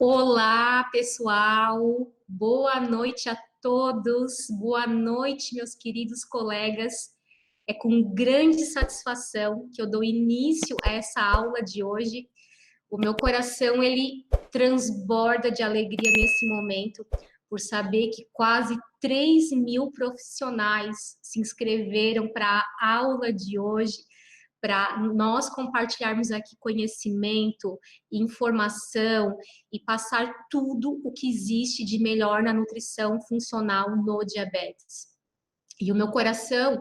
Olá, pessoal. Boa noite a todos. Boa noite, meus queridos colegas. É com grande satisfação que eu dou início a essa aula de hoje. O meu coração, ele transborda de alegria nesse momento, por saber que quase 3.000 profissionais se inscreveram para a aula de hoje, para nós compartilharmos aqui conhecimento, informação e passar tudo o que existe de melhor na nutrição funcional no diabetes. E o meu coração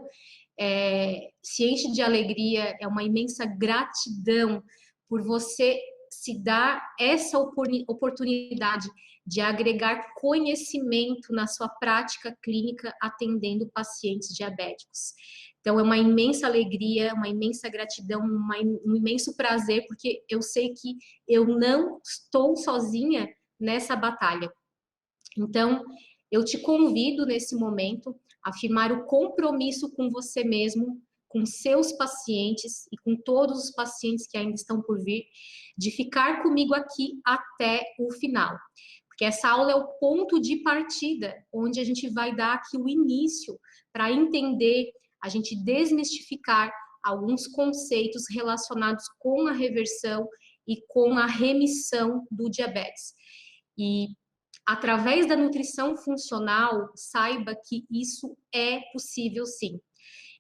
se enche de alegria, é uma imensa gratidão por você se dar essa oportunidade de agregar conhecimento na sua prática clínica atendendo pacientes diabéticos. Então, é uma imensa alegria, uma imensa gratidão, um imenso prazer, porque eu sei que eu não estou sozinha nessa batalha. Então, eu te convido nesse momento a firmar o compromisso com você mesmo, com seus pacientes e com todos os pacientes que ainda estão por vir, de ficar comigo aqui até o final. Porque essa aula é o ponto de partida, onde a gente vai dar aqui o início para entender, a gente desmistificar alguns conceitos relacionados com a reversão e com a remissão do diabetes. E através da nutrição funcional, saiba que isso é possível sim.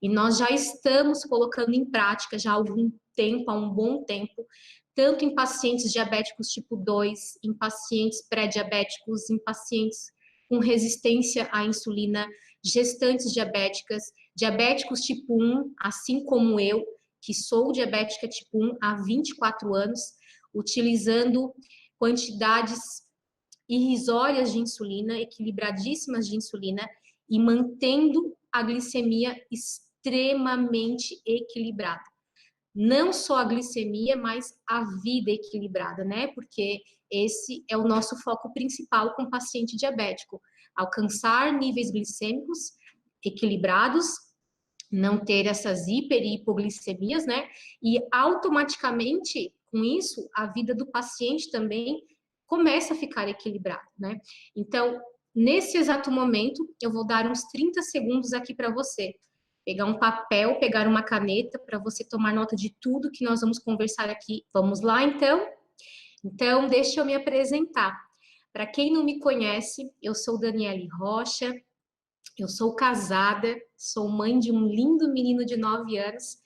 E nós já estamos colocando em prática já há algum tempo, há um bom tempo, tanto em pacientes diabéticos tipo 2, em pacientes pré-diabéticos, em pacientes com resistência à insulina, gestantes diabéticas, diabéticos tipo 1, assim como eu, que sou diabética tipo 1 há 24 anos, utilizando quantidades irrisórias de insulina, equilibradíssimas de insulina, e mantendo a glicemia extremamente equilibrada. Não só a glicemia, mas a vida equilibrada, né? Porque esse é o nosso foco principal com o paciente diabético. Alcançar níveis glicêmicos equilibrados, não ter essas hiper e hipoglicemias, né? E automaticamente, com isso, a vida do paciente também começa a ficar equilibrada, né? Então, nesse exato momento, eu vou dar uns 30 segundos aqui para você. Pegar um papel, pegar uma caneta, para você tomar nota de tudo que nós vamos conversar aqui. Vamos lá, então? Então, deixa eu me apresentar. Para quem não me conhece, eu sou Daniele Rocha, eu sou casada, sou mãe de um lindo menino de 9 anos,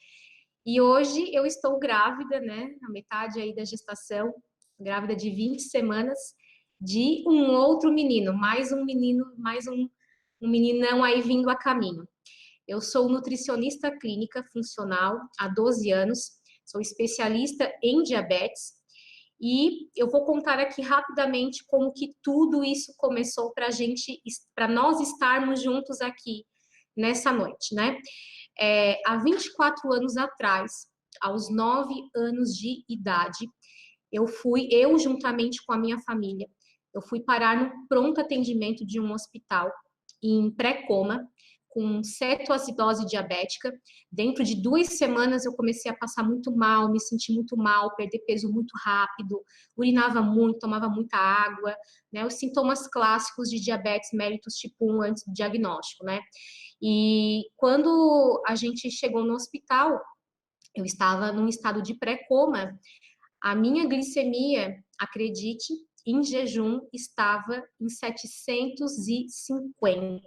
e hoje eu estou grávida, né, na metade aí da gestação, grávida de 20 semanas, de um outro menino, mais um meninão aí vindo a caminho. Eu sou nutricionista clínica funcional há 12 anos, sou especialista em diabetes, e eu vou contar aqui rapidamente como que tudo isso começou para nós estarmos juntos aqui nessa noite, né? Há 24 anos atrás, aos 9 anos de idade, eu juntamente com a minha família, eu fui parar no pronto atendimento de um hospital em pré-coma, com cetoacidose diabética. Dentro de 2 semanas eu comecei a passar muito mal, me senti muito mal, perder peso muito rápido, urinava muito, tomava muita água, né? Os sintomas clássicos de diabetes mellitus tipo 1 antes do diagnóstico, né? E quando a gente chegou no hospital, eu estava num estado de pré-coma, a minha glicemia, acredite, em jejum estava em 750.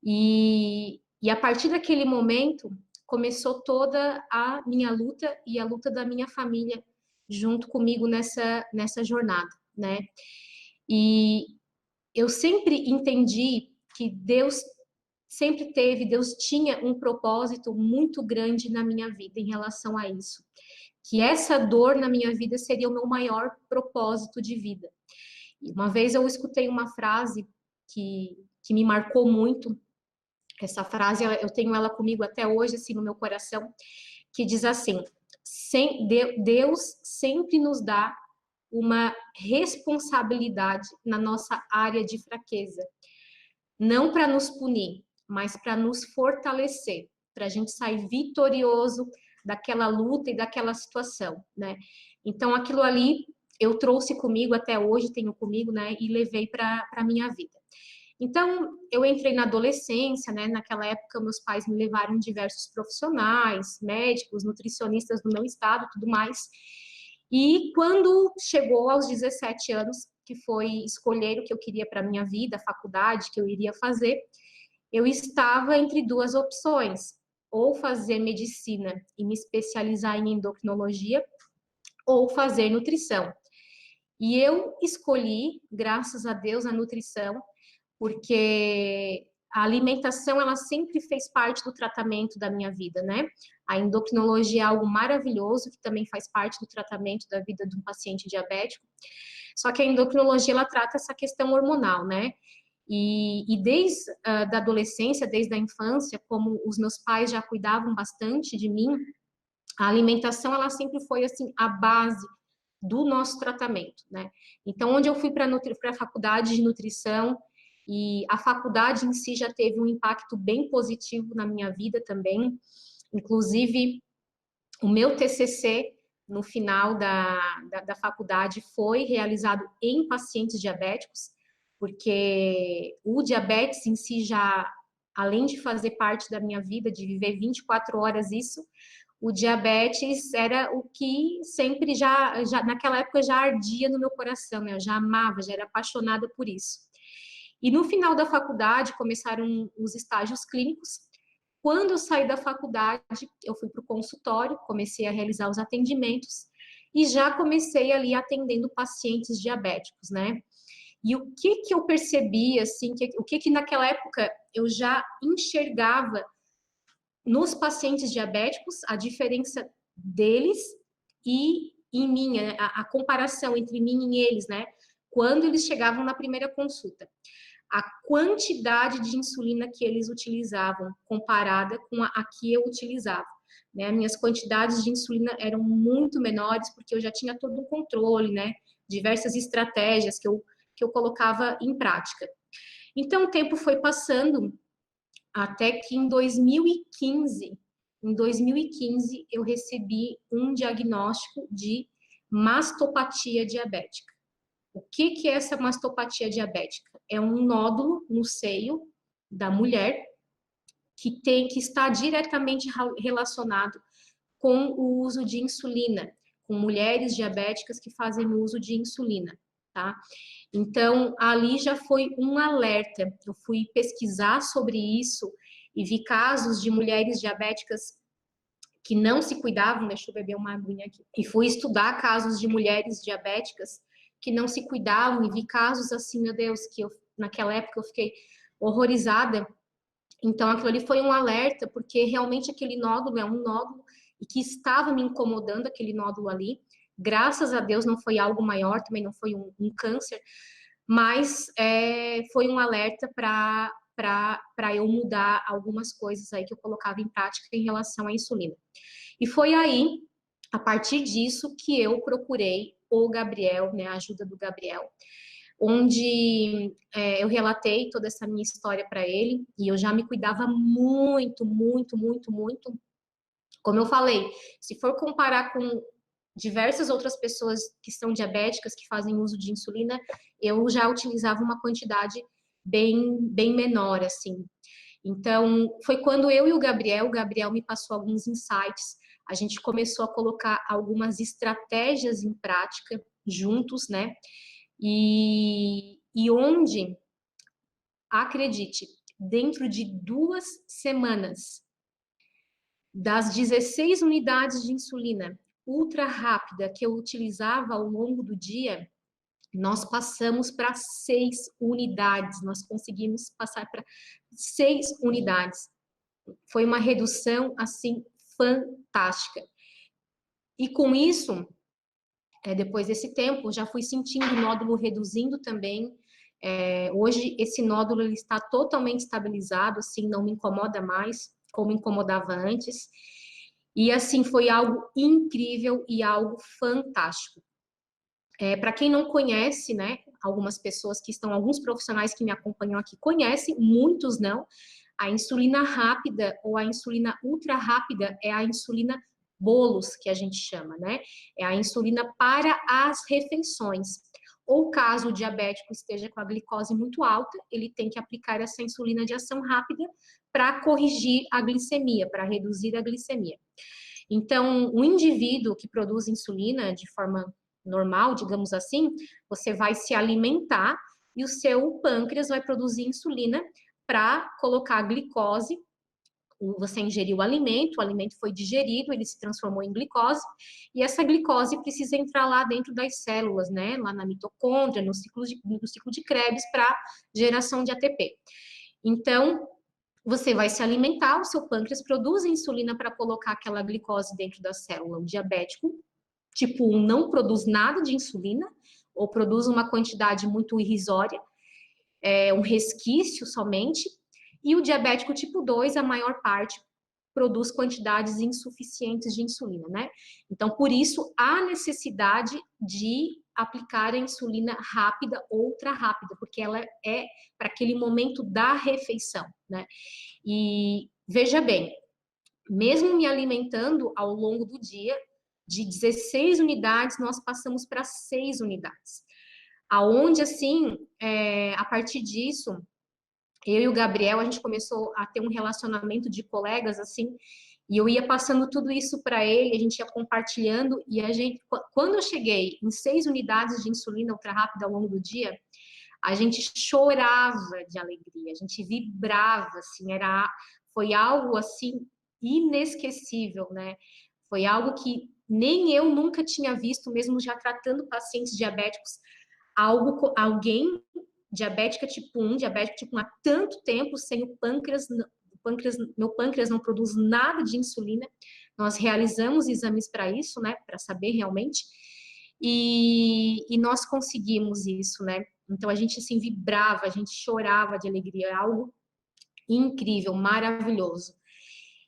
E a partir daquele momento, começou toda a minha luta e a luta da minha família junto comigo nessa jornada, né? E eu sempre entendi que Deus tinha um propósito muito grande na minha vida em relação a isso. Que essa dor na minha vida seria o meu maior propósito de vida. E uma vez eu escutei uma frase que me marcou muito. Essa frase, eu tenho ela comigo até hoje, assim, no meu coração, que diz assim: Deus sempre nos dá uma responsabilidade na nossa área de fraqueza. Não para nos punir, mas para nos fortalecer, para a gente sair vitorioso daquela luta e daquela situação, né? Então, aquilo ali eu trouxe comigo até hoje, tenho comigo, né, e levei para a minha vida. Então, eu entrei na adolescência, né, naquela época meus pais me levaram diversos profissionais, médicos, nutricionistas do meu estado, tudo mais, e quando chegou aos 17 anos, que foi escolher o que eu queria para minha vida, a faculdade que eu iria fazer, eu estava entre duas opções, ou fazer medicina e me especializar em endocrinologia, ou fazer nutrição. E eu escolhi, graças a Deus, a nutrição, porque a alimentação, ela sempre fez parte do tratamento da minha vida, né? A endocrinologia é algo maravilhoso, que também faz parte do tratamento da vida de um paciente diabético. Só que a endocrinologia, ela trata essa questão hormonal, né? E desde da adolescência, desde a infância, como os meus pais já cuidavam bastante de mim, a alimentação, ela sempre foi, assim, a base do nosso tratamento, né? Então, onde eu fui para a faculdade de nutrição, e a faculdade em si já teve um impacto bem positivo na minha vida também. Inclusive, o meu TCC, no final da faculdade, foi realizado em pacientes diabéticos, porque o diabetes em si já, além de fazer parte da minha vida, de viver 24 horas isso, o diabetes era o que sempre naquela época já ardia no meu coração, né? Eu já amava, já era apaixonada por isso. E no final da faculdade começaram os estágios clínicos. Quando eu saí da faculdade, eu fui para o consultório, comecei a realizar os atendimentos e já comecei ali atendendo pacientes diabéticos, né? E o que que eu percebi, assim, o que naquela época eu já enxergava nos pacientes diabéticos, a diferença deles e em mim, né? A comparação entre mim e eles, né? Quando eles chegavam na primeira consulta. A quantidade de insulina que eles utilizavam comparada com a que eu utilizava. Né? Minhas quantidades de insulina eram muito menores, porque eu já tinha todo um controle, né? Diversas estratégias que eu colocava em prática. Então, o tempo foi passando, até que em 2015, eu recebi um diagnóstico de mastopatia diabética. O que é essa mastopatia diabética? É um nódulo no seio da mulher que está diretamente relacionado com o uso de insulina, com mulheres diabéticas que fazem uso de insulina, tá? Então, ali já foi um alerta. Eu fui pesquisar sobre isso e vi casos de mulheres diabéticas que não se cuidavam, deixa eu beber uma aguinha aqui, e fui estudar casos de mulheres diabéticas que não se cuidavam e vi casos assim, meu Deus, que eu, naquela época eu fiquei horrorizada. Então, aquilo ali foi um alerta, porque realmente aquele nódulo é um nódulo e que estava me incomodando, aquele nódulo ali. Graças a Deus não foi algo maior, também não foi um câncer, mas foi um alerta para eu mudar algumas coisas aí que eu colocava em prática em relação à insulina. E foi aí, a partir disso, que eu procurei o Gabriel, né, a ajuda do Gabriel, onde eu relatei toda essa minha história para ele, e eu já me cuidava muito, muito, muito, muito. Como eu falei, se for comparar com diversas outras pessoas que são diabéticas, que fazem uso de insulina, eu já utilizava uma quantidade bem menor, assim. Então, foi quando eu e o Gabriel me passou alguns insights, a gente começou a colocar algumas estratégias em prática juntos, né? E onde, acredite, dentro de 2 semanas, das 16 unidades de insulina ultra rápida que eu utilizava ao longo do dia, nós passamos para 6 unidades, nós conseguimos passar para 6 unidades. Foi uma redução, assim, fantástica. E com isso, depois desse tempo, já fui sentindo o nódulo reduzindo também. Hoje, esse nódulo ele está totalmente estabilizado, assim, não me incomoda mais, como incomodava antes. E, assim, foi algo incrível e algo fantástico. Para quem não conhece, né, algumas pessoas que estão, alguns profissionais que me acompanham aqui conhecem, muitos não, a insulina rápida ou a insulina ultra rápida é a insulina bolos, que a gente chama, né? É a insulina para as refeições. Ou caso o diabético esteja com a glicose muito alta, ele tem que aplicar essa insulina de ação rápida para corrigir a glicemia, para reduzir a glicemia. Então, o indivíduo que produz insulina de forma normal, digamos assim, você vai se alimentar e o seu pâncreas vai produzir insulina para colocar a glicose. Você ingeriu o alimento foi digerido, ele se transformou em glicose, e essa glicose precisa entrar lá dentro das células, né? Lá na mitocôndria, no ciclo de Krebs, para geração de ATP. Então, você vai se alimentar, o seu pâncreas produz insulina para colocar aquela glicose dentro da célula. O diabético tipo 1 não produz nada de insulina, ou produz uma quantidade muito irrisória, um resquício somente, e o diabético tipo 2, a maior parte, produz quantidades insuficientes de insulina, né? Então, por isso, há necessidade de aplicar a insulina rápida, ultra rápida, porque ela é para aquele momento da refeição, né? E veja bem, mesmo me alimentando ao longo do dia, de 16 unidades, nós passamos para 6 unidades. Aonde, assim, a partir disso, eu e o Gabriel, a gente começou a ter um relacionamento de colegas, assim, e eu ia passando tudo isso para ele, a gente ia compartilhando, e a gente, quando eu cheguei em 6 unidades de insulina ultra rápida ao longo do dia, a gente chorava de alegria, a gente vibrava, assim, foi algo, assim, inesquecível, né? Foi algo que nem eu nunca tinha visto, mesmo já tratando pacientes diabéticos, alguém diabética tipo 1, diabético tipo 1 há tanto tempo, sem o pâncreas, meu pâncreas não produz nada de insulina. Nós realizamos exames para isso, né, para saber realmente, e nós conseguimos isso, né? Então a gente assim vibrava, a gente chorava de alegria, é algo incrível, maravilhoso.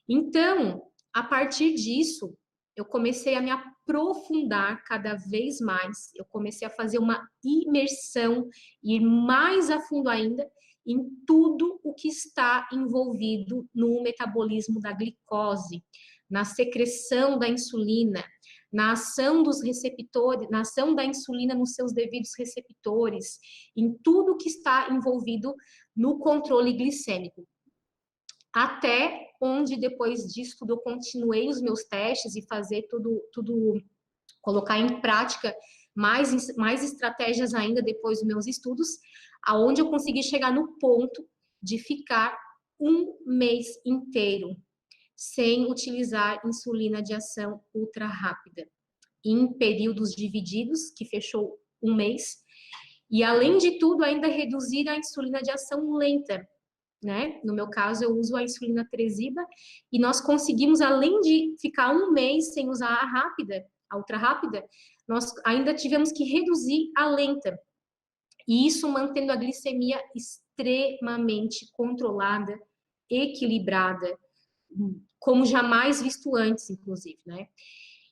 Então, a partir disso, eu comecei a me aprofundar cada vez mais, eu comecei a fazer uma imersão, ir mais a fundo ainda em tudo o que está envolvido no metabolismo da glicose, na secreção da insulina, na ação dos receptores, na ação da insulina nos seus devidos receptores, em tudo que está envolvido no controle glicêmico. Até onde, depois disso tudo, eu continuei os meus testes e fazer tudo colocar em prática mais estratégias ainda depois dos meus estudos, aonde eu consegui chegar no ponto de ficar um mês inteiro sem utilizar insulina de ação ultra rápida, em períodos divididos, que fechou um mês, e além de tudo, ainda reduzir a insulina de ação lenta, né? No meu caso, eu uso a insulina Tresiba, e nós conseguimos, além de ficar um mês sem usar a rápida, a ultra rápida, nós ainda tivemos que reduzir a lenta, e isso mantendo a glicemia extremamente controlada, equilibrada, como jamais visto antes, inclusive, né?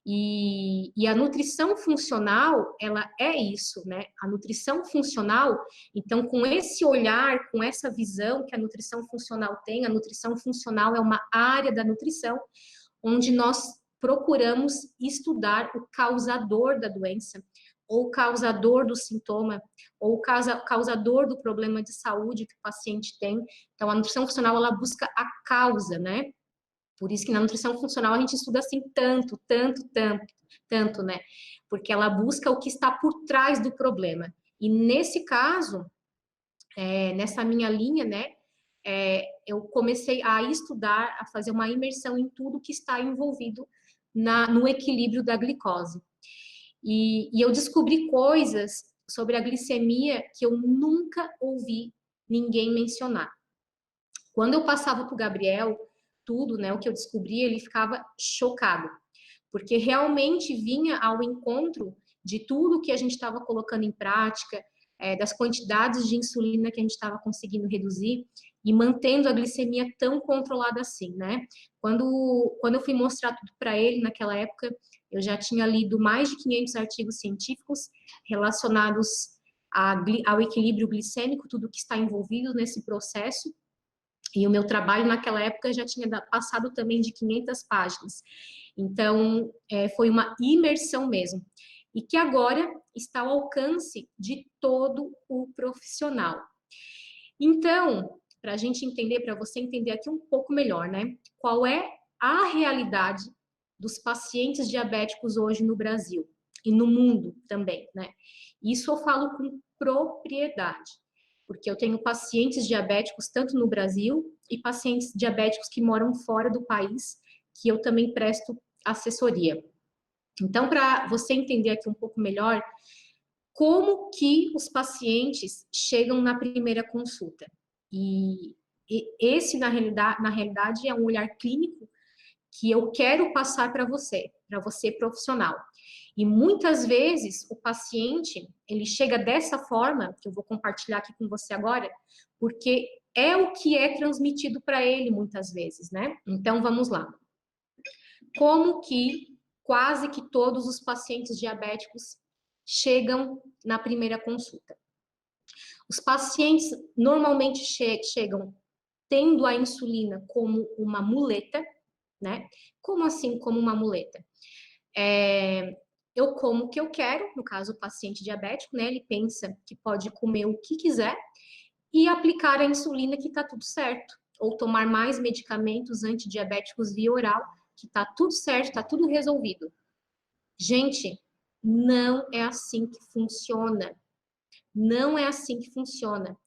E a nutrição funcional, ela é isso, né? A nutrição funcional, então, com esse olhar, com essa visão que a nutrição funcional tem, a nutrição funcional é uma área da nutrição onde nós procuramos estudar o causador da doença, ou o causador do sintoma, ou o causador do problema de saúde que o paciente tem. Então, a nutrição funcional, ela busca a causa, né? Por isso que na nutrição funcional a gente estuda assim tanto, né? Porque ela busca o que está por trás do problema. E nesse caso, nessa minha linha, né? Eu comecei a estudar, a fazer uma imersão em tudo que está envolvido no equilíbrio da glicose. E eu descobri coisas sobre a glicemia que eu nunca ouvi ninguém mencionar. Quando eu passava para o Gabriel tudo, né, o que eu descobri, ele ficava chocado, porque realmente vinha ao encontro de tudo que a gente estava colocando em prática, das quantidades de insulina que a gente estava conseguindo reduzir e mantendo a glicemia tão controlada assim, né? Quando eu fui mostrar tudo para ele naquela época, eu já tinha lido mais de 500 artigos científicos relacionados ao equilíbrio glicêmico, tudo que está envolvido nesse processo, E o meu trabalho naquela época já tinha passado também de 500 páginas. Então, foi uma imersão mesmo. E que agora está ao alcance de todo o profissional. Então, para a gente entender, para você entender aqui um pouco melhor, né? Qual é a realidade dos pacientes diabéticos hoje no Brasil e no mundo também, né? Isso eu falo com propriedade, porque eu tenho pacientes diabéticos tanto no Brasil e pacientes diabéticos que moram fora do país, que eu também presto assessoria. Então, para você entender aqui um pouco melhor, como que os pacientes chegam na primeira consulta. E esse, na realidade, é um olhar clínico que eu quero passar para você profissional. E muitas vezes o paciente, ele chega dessa forma, que eu vou compartilhar aqui com você agora, porque é o que é transmitido para ele muitas vezes, né? Então, vamos lá. Como que quase que todos os pacientes diabéticos chegam na primeira consulta? Os pacientes normalmente chegam tendo a insulina como uma muleta, né? Como assim, como uma muleta? Eu como o que eu quero, no caso, o paciente diabético, né? Ele pensa que pode comer o que quiser e aplicar a insulina que tá tudo certo. Ou tomar mais medicamentos antidiabéticos via oral, que tá tudo certo, tá tudo resolvido. Gente, não é assim que funciona. Não é assim que funciona. O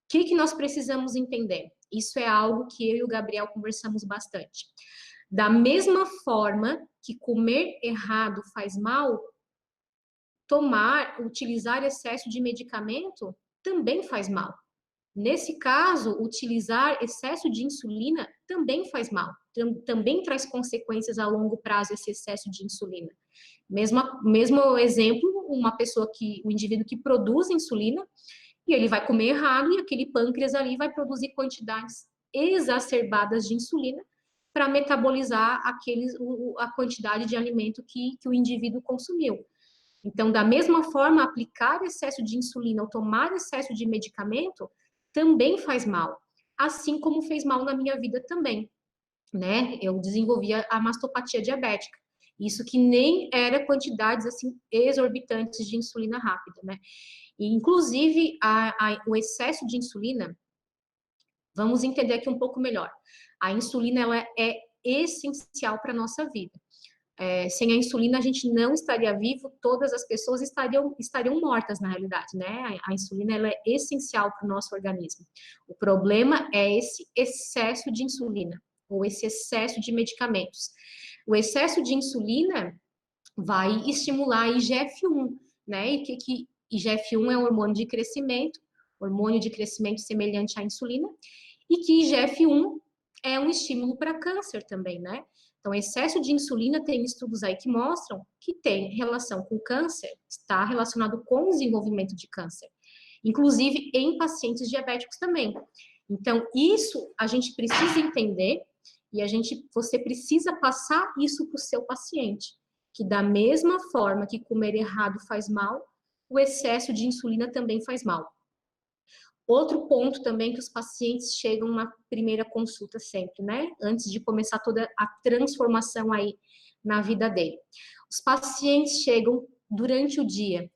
que nós precisamos entender? Isso é algo que eu e o Gabriel conversamos bastante. Da mesma forma que comer errado faz mal, utilizar excesso de medicamento também faz mal. Nesse caso, utilizar excesso de insulina também faz mal, também traz consequências a longo prazo esse excesso de insulina. Mesmo exemplo, o indivíduo que produz insulina, e ele vai comer errado e aquele pâncreas ali vai produzir quantidades exacerbadas de insulina para metabolizar a quantidade de alimento que o indivíduo consumiu. Então, da mesma forma, aplicar excesso de insulina ou tomar excesso de medicamento também faz mal, assim como fez mal na minha vida também, né? Eu desenvolvi a mastopatia diabética. Isso que nem era quantidades assim exorbitantes de insulina rápida, né? E, inclusive, o excesso de insulina, vamos entender aqui um pouco melhor. A insulina, ela é essencial para a nossa vida. Sem a insulina, a gente não estaria vivo, todas as pessoas estariam mortas, na realidade, né? A insulina, ela é essencial para o nosso organismo. O problema é esse excesso de insulina, ou esse excesso de medicamentos. O excesso de insulina vai estimular a IGF-1, né? E que IGF-1 é um hormônio de crescimento semelhante à insulina, e que IGF-1 é um estímulo para câncer também, né? Então, excesso de insulina, tem estudos aí que mostram que tem relação com câncer, está relacionado com o desenvolvimento de câncer, inclusive em pacientes diabéticos também. Então, isso a gente precisa entender e você precisa passar isso para o seu paciente, que da mesma forma que comer errado faz mal, o excesso de insulina também faz mal. Outro ponto também que os pacientes chegam na primeira consulta sempre, né? Antes de começar toda a transformação aí na vida dele. Os pacientes chegam durante o dia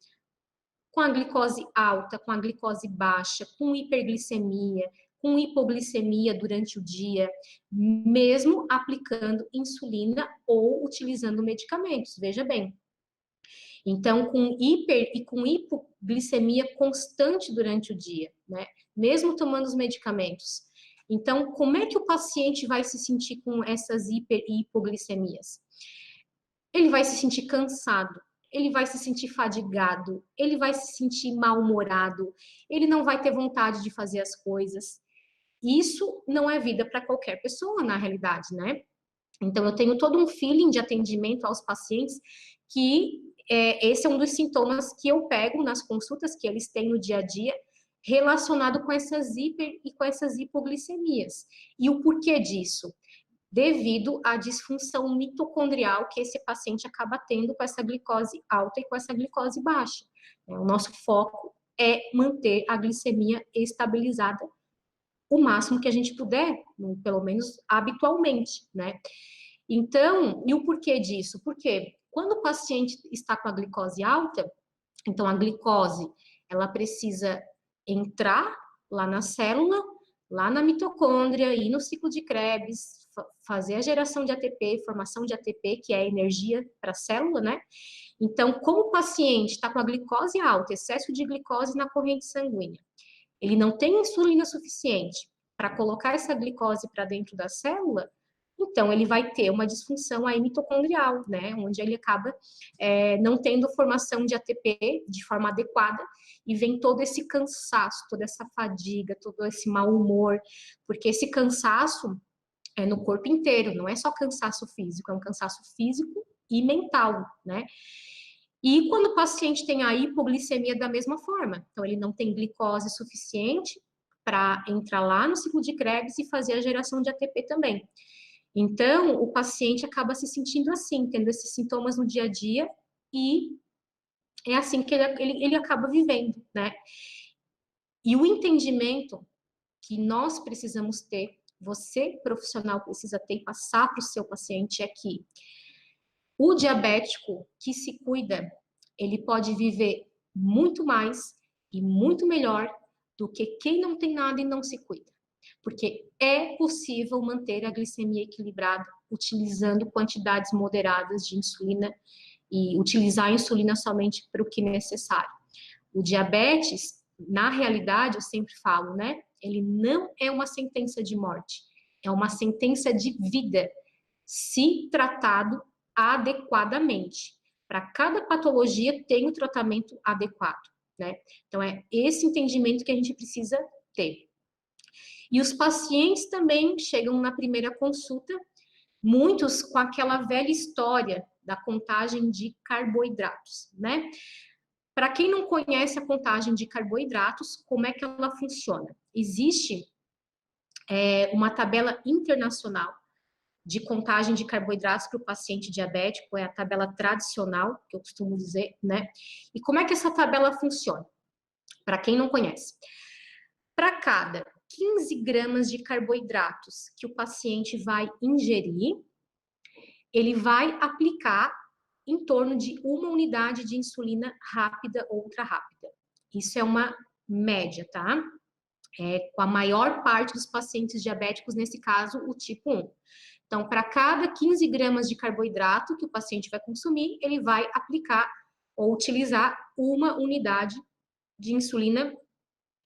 com a glicose alta, com a glicose baixa, com hiperglicemia, com hipoglicemia durante o dia, mesmo aplicando insulina ou utilizando medicamentos, veja bem. Então, com hipoglicemia constante durante o dia, né? Mesmo tomando os medicamentos. Então, como é que o paciente vai se sentir com essas hiper e hipoglicemias? Ele vai se sentir cansado, ele vai se sentir fadigado, ele vai se sentir mal-humorado, ele não vai ter vontade de fazer as coisas. Isso não é vida para qualquer pessoa, na realidade, né? Então, eu tenho todo um feeling de atendimento aos pacientes que esse é um dos sintomas que eu pego nas consultas que eles têm no dia a dia, relacionado com essas hiper e com essas hipoglicemias. E o porquê disso? Devido à disfunção mitocondrial que esse paciente acaba tendo com essa glicose alta e com essa glicose baixa. O nosso foco é manter a glicemia estabilizada o máximo que a gente puder, pelo menos habitualmente, né? Então, e o porquê disso? Porque quando o paciente está com a glicose alta, então a glicose, ela precisa entrar lá na célula, lá na mitocôndria, ir no ciclo de Krebs, fazer a geração de ATP, formação de ATP, que é energia para a célula, né? Então, como o paciente está com a glicose alta, excesso de glicose na corrente sanguínea, ele não tem insulina suficiente para colocar essa glicose para dentro da célula, então ele vai ter uma disfunção aí mitocondrial, né? Onde ele acaba não tendo formação de ATP de forma adequada e vem todo esse cansaço, toda essa fadiga, todo esse mau humor, porque esse cansaço é no corpo inteiro, não é só cansaço físico, é um cansaço físico e mental, né? E quando o paciente tem a hipoglicemia da mesma forma, então ele não tem glicose suficiente para entrar lá no ciclo de Krebs e fazer a geração de ATP também. Então, o paciente acaba se sentindo assim, tendo esses sintomas no dia a dia, e é assim que ele acaba vivendo, né? E o entendimento que nós precisamos ter, você, profissional, precisa ter e passar para o seu paciente é que o diabético que se cuida, ele pode viver muito mais e muito melhor do que quem não tem nada e não se cuida. Porque é possível manter a glicemia equilibrada utilizando quantidades moderadas de insulina e utilizar a insulina somente para o que é necessário. O diabetes, na realidade, eu sempre falo, né? Ele não é uma sentença de morte, é uma sentença de vida, se tratado adequadamente. Para cada patologia tem o tratamento adequado, né? Então é esse entendimento que a gente precisa ter. E os pacientes também chegam na primeira consulta, muitos com aquela velha história da contagem de carboidratos, né? Para quem não conhece a contagem de carboidratos, como é que ela funciona? Existe uma tabela internacional de contagem de carboidratos para o paciente diabético, é a tabela tradicional, que eu costumo dizer, né? E como é que essa tabela funciona? Para quem não conhece. Para cada 15 gramas de carboidratos que o paciente vai ingerir, ele vai aplicar em torno de uma unidade de insulina rápida ou ultra rápida. Isso é uma média, tá? Com a maior parte dos pacientes diabéticos, nesse caso, o tipo 1. Então, para cada 15 gramas de carboidrato que o paciente vai consumir, ele vai aplicar ou utilizar uma unidade de insulina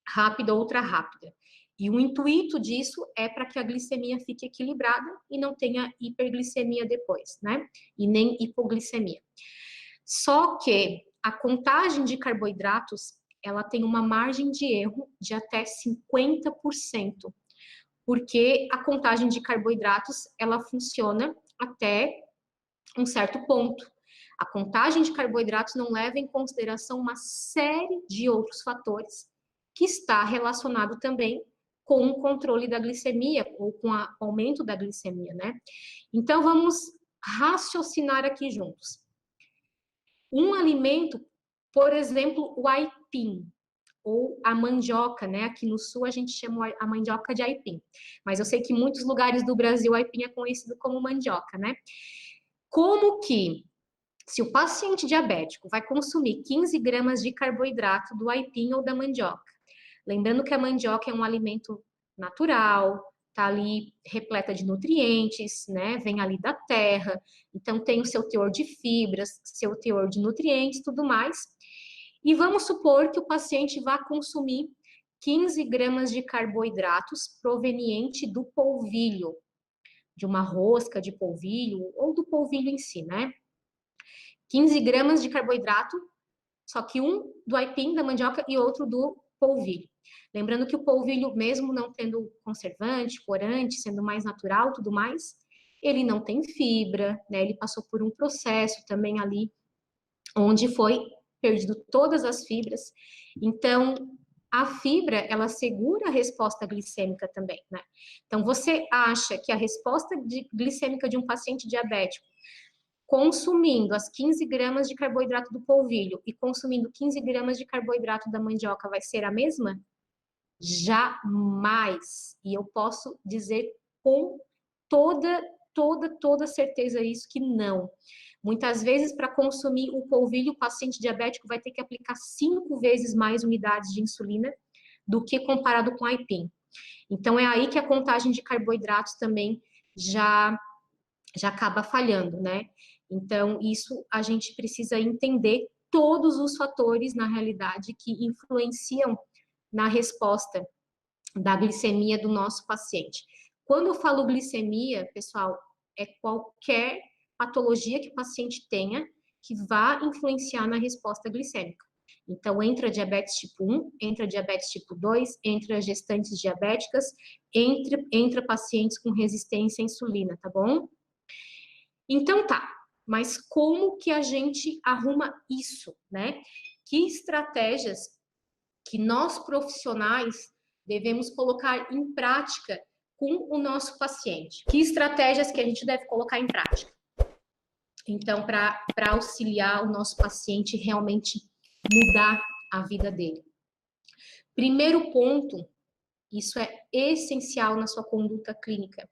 rápida ou ultra rápida. E o intuito disso é para que a glicemia fique equilibrada e não tenha hiperglicemia depois, né? E nem hipoglicemia. Só que a contagem de carboidratos, ela tem uma margem de erro de até 50%, porque a contagem de carboidratos, ela funciona até um certo ponto. A contagem de carboidratos não leva em consideração uma série de outros fatores que está relacionado também com o controle da glicemia ou com o aumento da glicemia, né? Então, vamos raciocinar aqui juntos. Um alimento, por exemplo, o aipim, ou a mandioca, né? Aqui no sul a gente chama a mandioca de aipim, mas eu sei que em muitos lugares do Brasil aipim é conhecido como mandioca, né? Como que, se o paciente diabético vai consumir 15 gramas de carboidrato do aipim ou da mandioca, lembrando que a mandioca é um alimento natural, tá ali repleta de nutrientes, né? Vem ali da terra, então tem o seu teor de fibras, seu teor de nutrientes, tudo mais. E vamos supor que o paciente vá consumir 15 gramas de carboidratos proveniente do polvilho, de uma rosca de polvilho ou do polvilho em si, né? 15 gramas de carboidrato, só que um do aipim, da mandioca, e outro do polvilho. Lembrando que o polvilho, mesmo não tendo conservante, corante, sendo mais natural, tudo mais, ele não tem fibra, né? Ele passou por um processo também ali, onde foi perdido todas as fibras. Então, a fibra, ela segura a resposta glicêmica também, né? Então, você acha que a resposta glicêmica de um paciente diabético, consumindo as 15 gramas de carboidrato do polvilho e consumindo 15 gramas de carboidrato da mandioca, vai ser a mesma? Jamais. E eu posso dizer com toda certeza isso que não. Muitas vezes, para consumir o polvilho, o paciente diabético vai ter que aplicar 5 vezes mais unidades de insulina do que comparado com a aipim. Então, é aí que a contagem de carboidratos também já acaba falhando, né? Então, isso a gente precisa entender todos os fatores, na realidade, que influenciam na resposta da glicemia do nosso paciente. Quando eu falo glicemia, pessoal, é qualquer patologia que o paciente tenha que vá influenciar na resposta glicêmica. Então, entra diabetes tipo 1, entra diabetes tipo 2, entra gestantes diabéticas, entra pacientes com resistência à insulina, tá bom? Então tá, mas como que a gente arruma isso, né? Que estratégias que nós profissionais devemos colocar em prática com o nosso paciente? Que estratégias que a gente deve colocar em prática? Então, para auxiliar o nosso paciente realmente mudar a vida dele. Primeiro ponto, isso é essencial na sua conduta clínica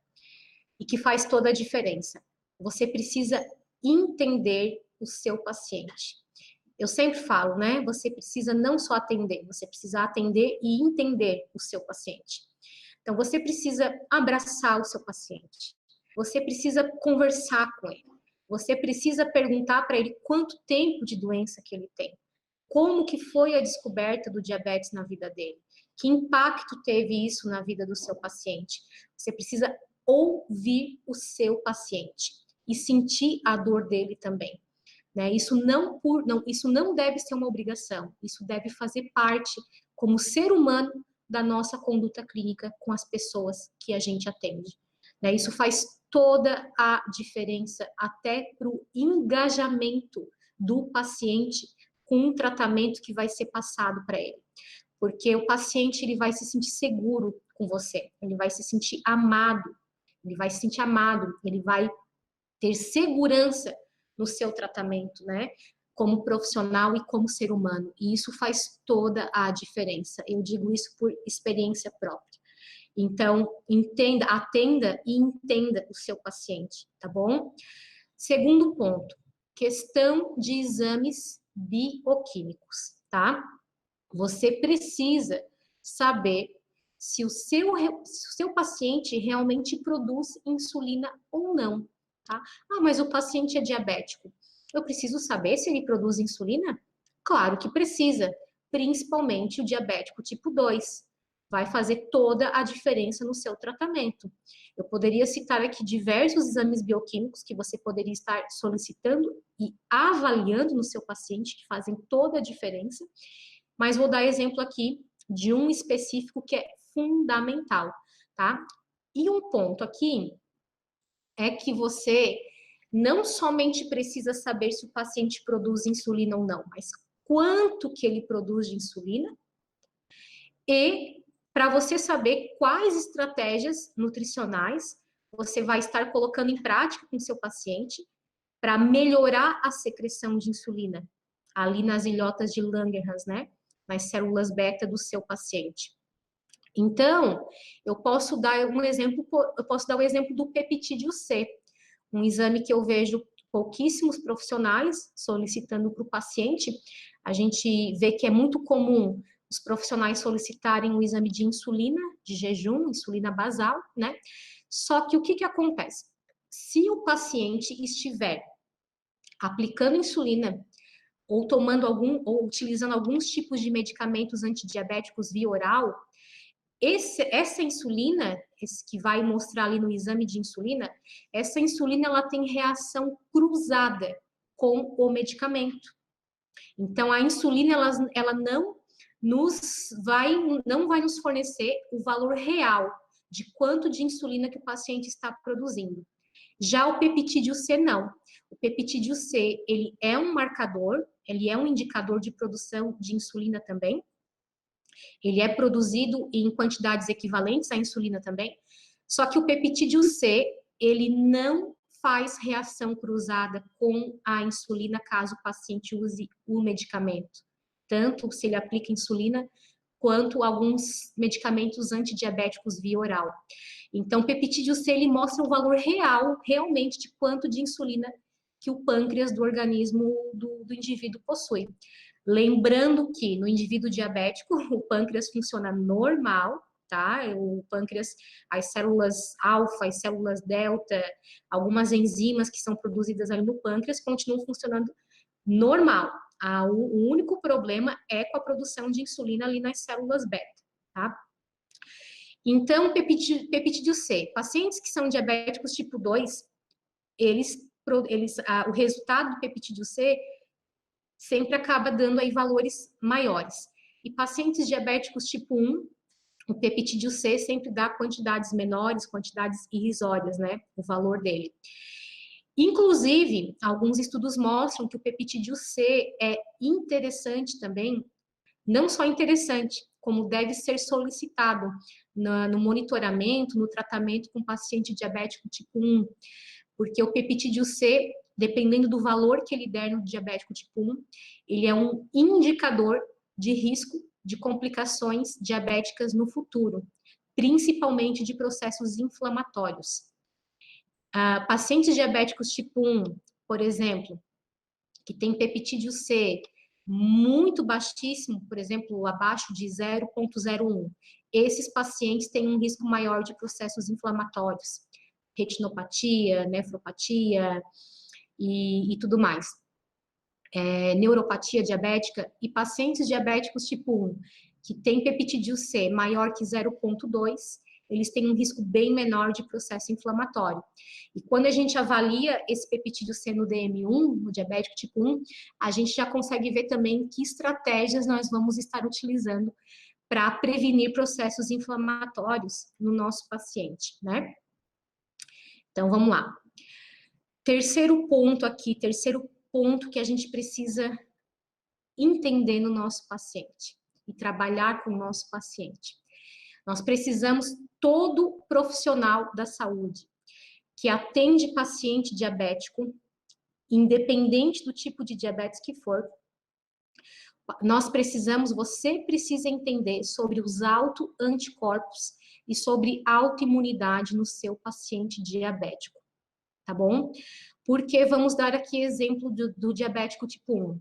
e que faz toda a diferença. Você precisa entender o seu paciente. Eu sempre falo, né? Você precisa não só atender, você precisa atender e entender o seu paciente. Então, você precisa abraçar o seu paciente. Você precisa conversar com ele. Você precisa perguntar para ele quanto tempo de doença que ele tem. Como que foi a descoberta do diabetes na vida dele? Que impacto teve isso na vida do seu paciente? Você precisa ouvir o seu paciente e sentir a dor dele também. Né? Isso não deve ser uma obrigação, isso deve fazer parte, como ser humano, da nossa conduta clínica com as pessoas que a gente atende. Né? Isso faz toda a diferença, até para o engajamento do paciente com um tratamento que vai ser passado para ele. Porque o paciente ele vai se sentir seguro com você, ele vai se sentir amado, ele vai ter segurança no seu tratamento, né? Como profissional e como ser humano. E isso faz toda a diferença. Eu digo isso por experiência própria. Então, atenda e entenda o seu paciente, tá bom? Segundo ponto, questão de exames bioquímicos, tá? Você precisa saber se o seu paciente realmente produz insulina ou não, tá? Ah, mas o paciente é diabético. Eu preciso saber se ele produz insulina? Claro que precisa, principalmente o diabético tipo 2. Vai fazer toda a diferença no seu tratamento. Eu poderia citar aqui diversos exames bioquímicos que você poderia estar solicitando e avaliando no seu paciente, que fazem toda a diferença, mas vou dar exemplo aqui de um específico que é fundamental, tá? E um ponto aqui é que você não somente precisa saber se o paciente produz insulina ou não, mas quanto que ele produz de insulina e para você saber quais estratégias nutricionais você vai estar colocando em prática com seu paciente para melhorar a secreção de insulina ali nas ilhotas de Langerhans, né? Nas células beta do seu paciente. Então, eu posso dar um exemplo do peptídeo C, um exame que eu vejo pouquíssimos profissionais solicitando para o paciente. A gente vê que é muito comum os profissionais solicitarem o exame de insulina, de jejum, insulina basal, né? Só que o que acontece? Se o paciente estiver aplicando insulina ou tomando ou utilizando alguns tipos de medicamentos antidiabéticos via oral, essa insulina, que vai mostrar ali no exame de insulina, essa insulina ela tem reação cruzada com o medicamento. Então, a insulina ela não vai nos fornecer o valor real de quanto de insulina que o paciente está produzindo. Já o peptídeo C não. O peptídeo C, ele é um marcador, ele é um indicador de produção de insulina também. Ele é produzido em quantidades equivalentes à insulina também. Só que o peptídeo C, ele não faz reação cruzada com a insulina caso o paciente use o medicamento. Tanto se ele aplica insulina quanto alguns medicamentos antidiabéticos via oral. Então, o peptídeo C, ele mostra o valor real, realmente, de quanto de insulina que o pâncreas do organismo do indivíduo possui. Lembrando que no indivíduo diabético, o pâncreas funciona normal, tá? O pâncreas, as células alfa, as células delta, algumas enzimas que são produzidas ali no pâncreas continuam funcionando normal. O único problema é com a produção de insulina ali nas células beta, tá? Então, peptídeo C. Pacientes que são diabéticos tipo 2, o resultado do peptídeo C sempre acaba dando aí valores maiores. E pacientes diabéticos tipo 1, o peptídeo C sempre dá quantidades menores, quantidades irrisórias, né? O valor dele. Inclusive, alguns estudos mostram que o peptídeo C é interessante também, não só interessante, como deve ser solicitado no monitoramento, no tratamento com paciente diabético tipo 1, porque o peptídeo C, dependendo do valor que ele der no diabético tipo 1, ele é um indicador de risco de complicações diabéticas no futuro, principalmente de processos inflamatórios. Pacientes diabéticos tipo 1, por exemplo, que tem peptídeo C muito baixíssimo, por exemplo, abaixo de 0,01, esses pacientes têm um risco maior de processos inflamatórios, retinopatia, nefropatia e tudo mais. Neuropatia diabética e pacientes diabéticos tipo 1, que tem peptídeo C maior que 0,2, eles têm um risco bem menor de processo inflamatório. E quando a gente avalia esse peptídeo C no DM1, no diabético tipo 1, a gente já consegue ver também que estratégias nós vamos estar utilizando para prevenir processos inflamatórios no nosso paciente, né? Então, vamos lá. Terceiro ponto que a gente precisa entender no nosso paciente e trabalhar com o nosso paciente. Nós precisamos, todo profissional da saúde que atende paciente diabético, independente do tipo de diabetes que for, você precisa entender sobre os autoanticorpos e sobre autoimunidade no seu paciente diabético, tá bom? Porque vamos dar aqui exemplo do diabético tipo 1.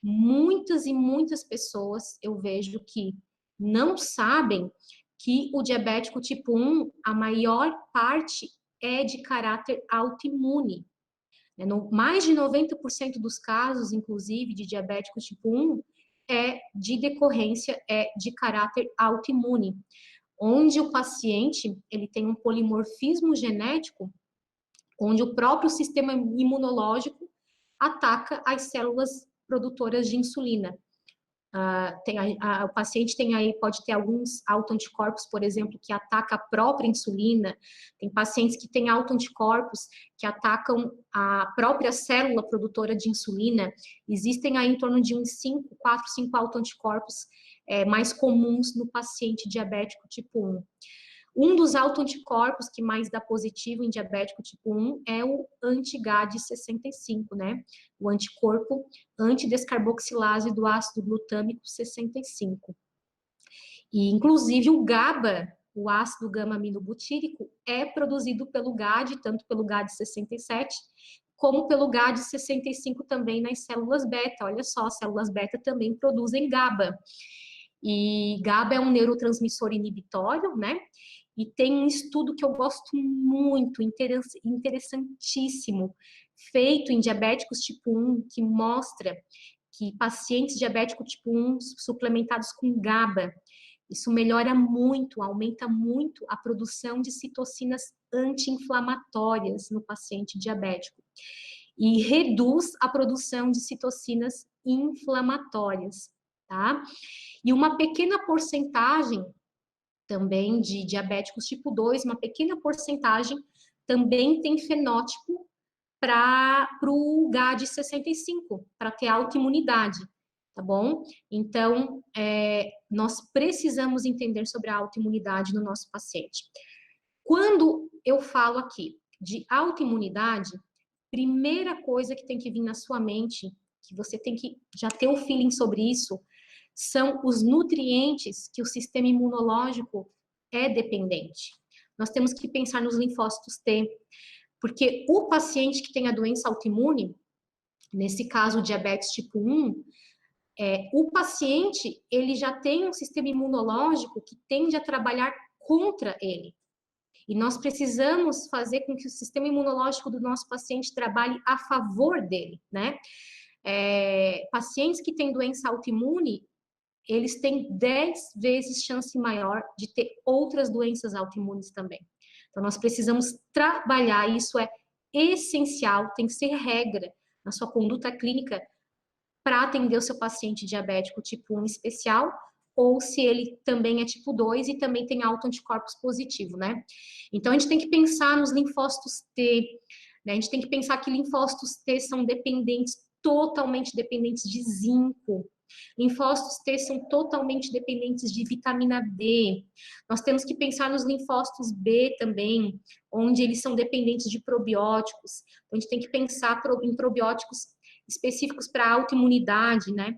Muitas e muitas pessoas eu vejo que não sabem que o diabético tipo 1, a maior parte é de caráter autoimune. Mais de 90% dos casos, inclusive, de diabético tipo 1, é de caráter autoimune, onde o paciente ele tem um polimorfismo genético, onde o próprio sistema imunológico ataca as células produtoras de insulina. O paciente pode ter alguns autoanticorpos, por exemplo, que atacam a própria insulina. Tem pacientes que têm autoanticorpos que atacam a própria célula produtora de insulina. Existem aí em torno de uns 4, 5 autoanticorpos mais comuns no paciente diabético tipo 1. Um dos autoanticorpos que mais dá positivo em diabético tipo 1 é o anti-GAD65, né? O anticorpo antidescarboxilase do ácido glutâmico 65. E, inclusive, o GABA, o ácido gama-aminobutírico, é produzido pelo GAD, tanto pelo GAD67, como pelo GAD65 também nas células beta. Olha só, as células beta também produzem GABA. E GABA é um neurotransmissor inibitório, né? E tem um estudo que eu gosto muito, interessantíssimo, feito em diabéticos tipo 1, que mostra que pacientes diabéticos tipo 1 suplementados com GABA, isso melhora muito, aumenta muito a produção de citocinas anti-inflamatórias no paciente diabético e reduz a produção de citocinas inflamatórias, tá? E uma pequena porcentagem também de diabéticos tipo 2, uma pequena porcentagem também tem fenótipo para o GAD65, para ter autoimunidade, tá bom? Então, nós precisamos entender sobre a autoimunidade no nosso paciente. Quando eu falo aqui de autoimunidade, primeira coisa que tem que vir na sua mente, que você tem que já ter o feeling sobre isso, são os nutrientes que o sistema imunológico é dependente. Nós temos que pensar nos linfócitos T, porque o paciente que tem a doença autoimune, nesse caso diabetes tipo 1, o paciente ele já tem um sistema imunológico que tende a trabalhar contra ele. E nós precisamos fazer com que o sistema imunológico do nosso paciente trabalhe a favor dele, né? Pacientes que têm doença autoimune, eles têm 10 vezes chance maior de ter outras doenças autoimunes também. Então, nós precisamos trabalhar, isso é essencial, tem que ser regra na sua conduta clínica para atender o seu paciente diabético tipo 1 especial, ou se ele também é tipo 2 e também tem autoanticorpos positivo, né? Então, a gente tem que pensar nos linfócitos T, né? A gente tem que pensar que linfócitos T são dependentes, totalmente dependentes de zinco. Linfócitos T são totalmente dependentes de vitamina D. Nós temos que pensar nos linfócitos B também, onde eles são dependentes de probióticos. Então, a gente tem que pensar em probióticos específicos para autoimunidade, né?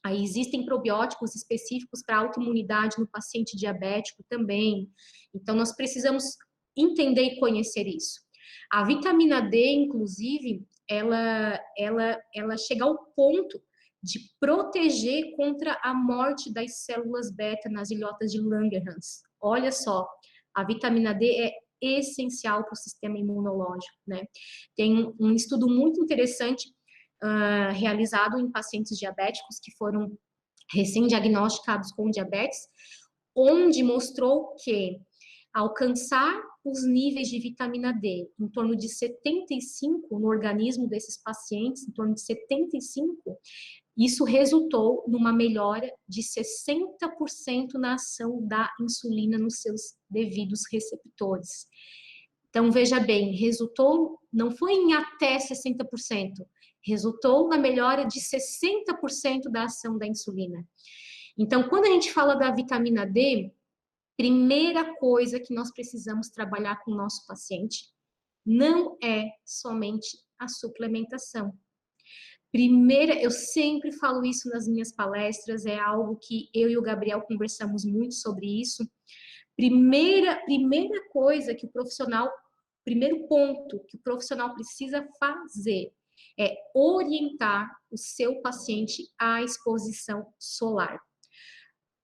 Aí existem probióticos específicos para autoimunidade no paciente diabético também. Então, nós precisamos entender e conhecer isso. A vitamina D, inclusive, ela chega ao ponto de proteger contra a morte das células beta nas ilhotas de Langerhans. Olha só, a vitamina D é essencial para o sistema imunológico, né? Tem um estudo muito interessante realizado em pacientes diabéticos que foram recém-diagnosticados com diabetes, onde mostrou que alcançar os níveis de vitamina D em torno de 75 no organismo desses pacientes, em torno de 75, isso resultou numa melhora de 60% na ação da insulina nos seus devidos receptores. Então, veja bem, resultou, não foi em até 60%, resultou na melhora de 60% da ação da insulina. Então, quando a gente fala da vitamina D, primeira coisa que nós precisamos trabalhar com o nosso paciente não é somente a suplementação. Primeira, eu sempre falo isso nas minhas palestras, é algo que eu e o Gabriel conversamos muito sobre isso. Primeira coisa que o profissional, primeiro ponto que o profissional precisa fazer é orientar o seu paciente à exposição solar.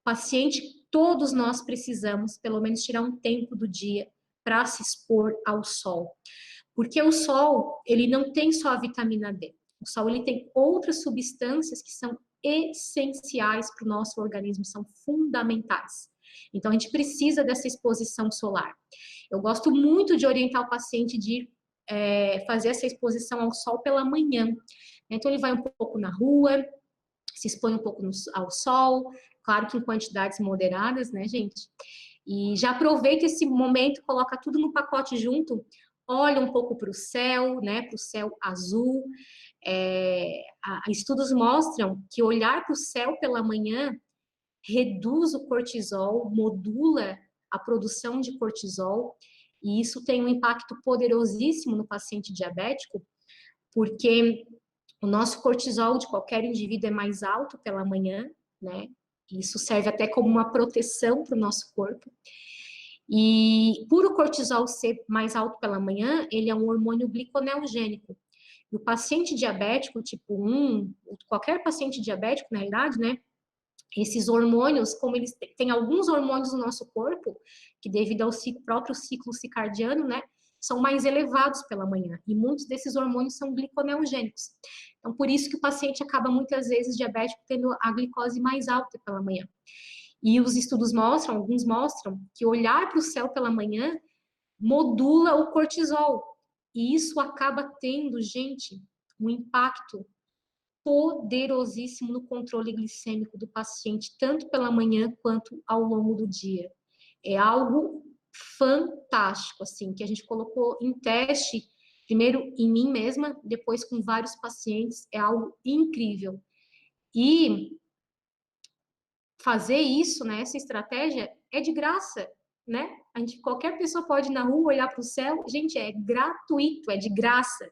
Paciente, todos nós precisamos, pelo menos, tirar um tempo do dia para se expor ao sol. Porque o sol, ele não tem só a vitamina D. O sol, ele tem outras substâncias que são essenciais para o nosso organismo, são fundamentais. Então, a gente precisa dessa exposição solar. Eu gosto muito de orientar o paciente de fazer essa exposição ao sol pela manhã. Então, ele vai um pouco na rua, se expõe um pouco ao sol, claro que em quantidades moderadas, né, gente? E já aproveita esse momento, coloca tudo no pacote junto, olha um pouco para o céu, né, para o céu azul. Estudos mostram que olhar para o céu pela manhã reduz o cortisol, modula a produção de cortisol, e isso tem um impacto poderosíssimo no paciente diabético, porque o nosso cortisol de qualquer indivíduo é mais alto pela manhã, né? Isso serve até como uma proteção para o nosso corpo. E por o cortisol ser mais alto pela manhã, ele é um hormônio gliconeogênico. E o paciente diabético tipo 1, qualquer paciente diabético, na realidade, né? Esses hormônios, como eles têm alguns hormônios no nosso corpo, que devido ao próprio ciclo circadiano, né, são mais elevados pela manhã, e muitos desses hormônios são gliconeogênicos. Então, por isso que o paciente acaba muitas vezes diabético tendo a glicose mais alta pela manhã. E os estudos mostram, alguns mostram, que olhar para o céu pela manhã modula o cortisol, e isso acaba tendo, gente, um impacto poderosíssimo no controle glicêmico do paciente, tanto pela manhã quanto ao longo do dia. É algo fantástico, assim, que a gente colocou em teste, primeiro em mim mesma, depois com vários pacientes, é algo incrível. E fazer isso, né, essa estratégia, é de graça, né? Qualquer pessoa pode ir na rua, olhar para o céu, gente, é gratuito, é de graça.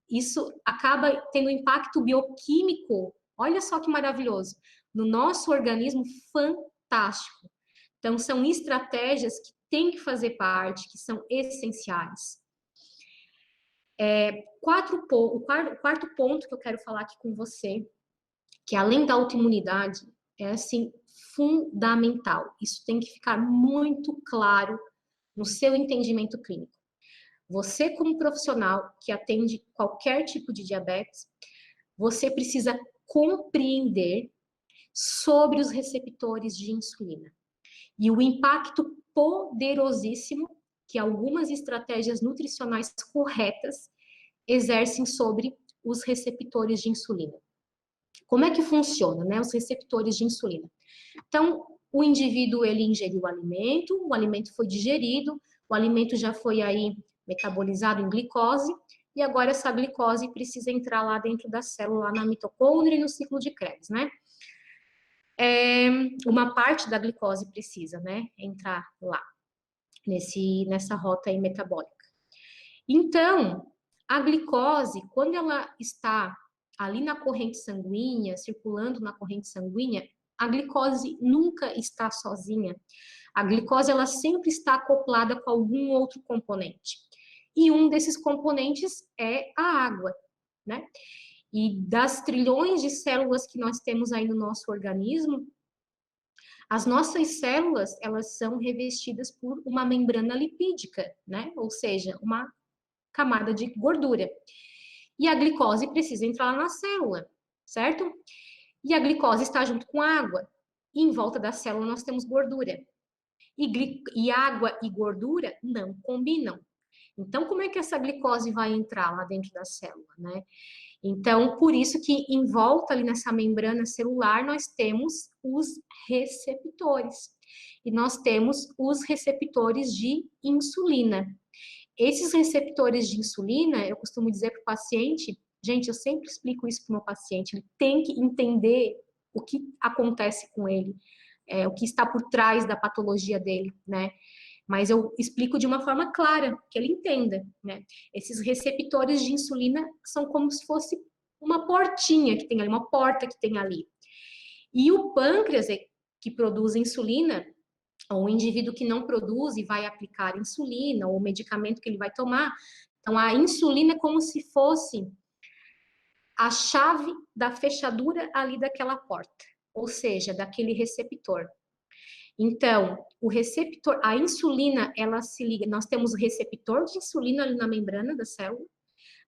Isso acaba tendo um impacto bioquímico, olha só que maravilhoso, no nosso organismo fantástico. Então, são estratégias que têm que fazer parte, que são essenciais. O quarto ponto que eu quero falar aqui com você, que além da autoimunidade, é assim, fundamental. Isso tem que ficar muito claro no seu entendimento clínico. Você, como profissional que atende qualquer tipo de diabetes, você precisa compreender sobre os receptores de insulina e o impacto poderosíssimo que algumas estratégias nutricionais corretas exercem sobre os receptores de insulina. Como é que funciona, né, os receptores de insulina? Então, o indivíduo, ele ingeriu o alimento foi digerido, o alimento já foi aí metabolizado em glicose, e agora essa glicose precisa entrar lá dentro da célula, lá na mitocôndria e no ciclo de Krebs, né? Uma parte da glicose precisa, né, entrar lá, nessa rota aí metabólica. Então, a glicose, quando ela está ali na corrente sanguínea, circulando na corrente sanguínea, a glicose nunca está sozinha. A glicose, ela sempre está acoplada com algum outro componente. E um desses componentes é a água, né? E das trilhões de células que nós temos aí no nosso organismo, as nossas células, elas são revestidas por uma membrana lipídica, né? Ou seja, uma camada de gordura. E a glicose precisa entrar lá na célula, certo? E a glicose está junto com a água. E em volta da célula nós temos gordura. E água e gordura não combinam. Então, como é que essa glicose vai entrar lá dentro da célula, né? Então, por isso que em volta ali nessa membrana celular nós temos os receptores. E nós temos os receptores de insulina. Esses receptores de insulina, eu costumo dizer para o paciente, gente, eu sempre explico isso para o meu paciente, ele tem que entender o que acontece com ele, o que está por trás da patologia dele, né? Mas eu explico de uma forma clara, que ele entenda, né? Esses receptores de insulina são como se fosse uma portinha que tem ali, uma porta que tem ali. E o pâncreas, que produz insulina, ou um indivíduo que não produz e vai aplicar insulina, ou o medicamento que ele vai tomar. Então, a insulina é como se fosse a chave da fechadura ali daquela porta, ou seja, daquele receptor. Então, o receptor, a insulina, ela se liga, nós temos o receptor de insulina ali na membrana da célula,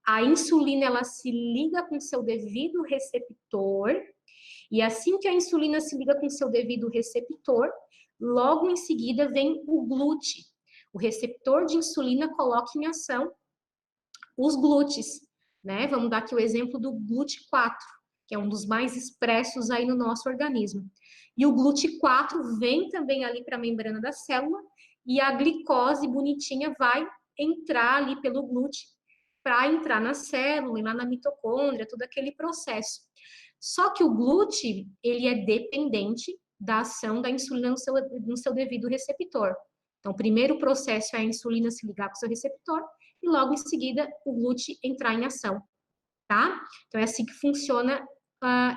a insulina, ela se liga com seu devido receptor, e assim que a insulina se liga com seu devido receptor, logo em seguida vem o GLUT. O receptor de insulina coloca em ação os GLUTs, né? Vamos dar aqui o exemplo do GLUT4, que é um dos mais expressos aí no nosso organismo. E o GLUT4 vem também ali para a membrana da célula e a glicose bonitinha vai entrar ali pelo GLUT para entrar na célula e lá na mitocôndria, todo aquele processo. Só que o GLUT, ele é dependente da ação da insulina no seu devido receptor. Então, o primeiro processo é a insulina se ligar com o seu receptor e logo em seguida o GLUT entrar em ação, tá? Então, é assim que funciona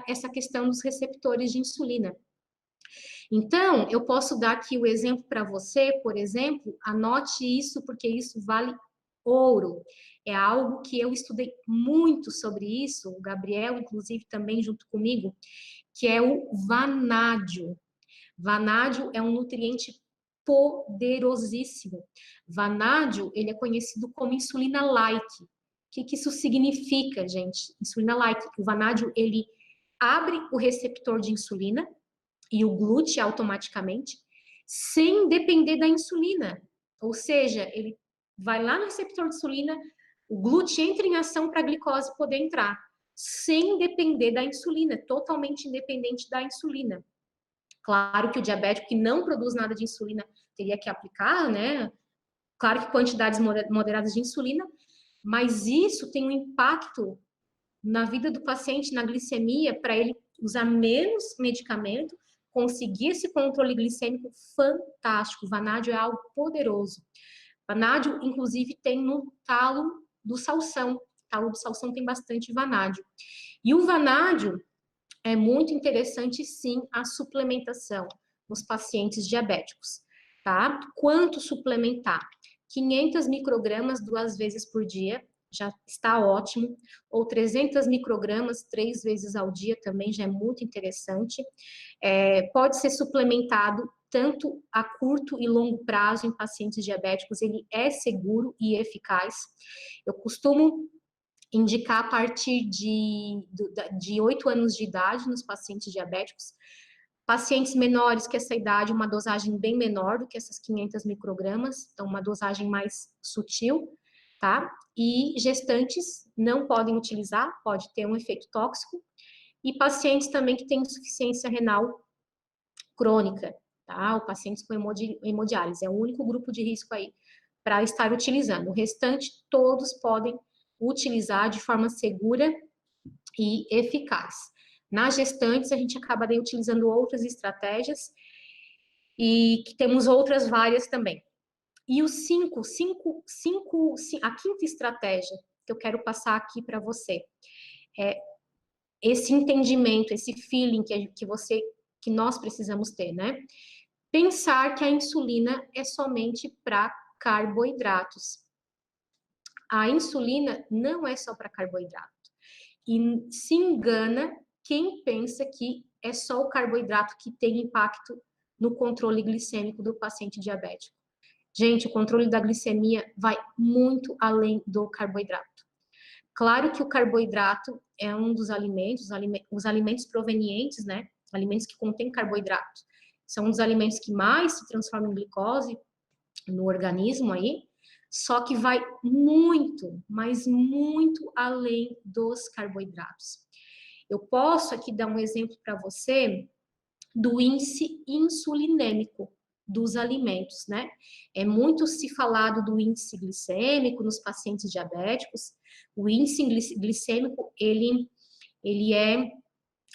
essa questão dos receptores de insulina. Então, eu posso dar aqui o exemplo para você, por exemplo, anote isso porque isso vale ouro. É algo que eu estudei muito sobre isso, o Gabriel, inclusive, também junto comigo, que é o vanádio. Vanádio é um nutriente poderosíssimo. Vanádio, ele é conhecido como insulina-like. O que isso significa, gente? Insulina-like. O vanádio, ele abre o receptor de insulina e o GLUT automaticamente, sem depender da insulina. Ou seja, ele vai lá no receptor de insulina, o GLUT entra em ação para a glicose poder entrar, sem depender da insulina, totalmente independente da insulina. Claro que o diabético que não produz nada de insulina teria que aplicar, né? Claro que quantidades moderadas de insulina, mas isso tem um impacto na vida do paciente, na glicemia, para ele usar menos medicamento, conseguir esse controle glicêmico fantástico. O vanádio é algo poderoso. Vanádio, inclusive, tem no talo do salsão. O talo do salsão tem bastante vanádio. E o vanádio, é muito interessante, sim, a suplementação nos pacientes diabéticos, tá? Quanto suplementar? 500 microgramas 2 vezes por dia, já está ótimo, ou 300 microgramas 3 vezes ao dia também já é muito interessante. Pode ser suplementado tanto a curto e longo prazo em pacientes diabéticos, ele é seguro e eficaz. Eu costumo indicar a partir de 8 anos de idade nos pacientes diabéticos. Pacientes menores que essa idade, uma dosagem bem menor do que essas 500 microgramas, então uma dosagem mais sutil, tá? E gestantes não podem utilizar, pode ter um efeito tóxico. E pacientes também que têm insuficiência renal crônica, tá? Ou pacientes com hemodiálise, é o único grupo de risco aí para estar utilizando. O restante, todos podem utilizar de forma segura e eficaz. Nas gestantes, a gente acaba daí utilizando outras estratégias e que temos outras várias também. E a quinta estratégia que eu quero passar aqui para você é esse entendimento, esse feeling que nós precisamos ter, né? Pensar que a insulina é somente para carboidratos. A insulina não é só para carboidrato. E se engana quem pensa que é só o carboidrato que tem impacto no controle glicêmico do paciente diabético. Gente, o controle da glicemia vai muito além do carboidrato. Claro que o carboidrato é um dos alimentos, os alimentos provenientes, né? Alimentos que contêm carboidrato, são um dos alimentos que mais se transformam em glicose no organismo aí, só que vai muito, mas muito além dos carboidratos. Eu posso aqui dar um exemplo para você do índice insulinêmico dos alimentos, né? É muito se falado do índice glicêmico nos pacientes diabéticos. O índice glicêmico, ele é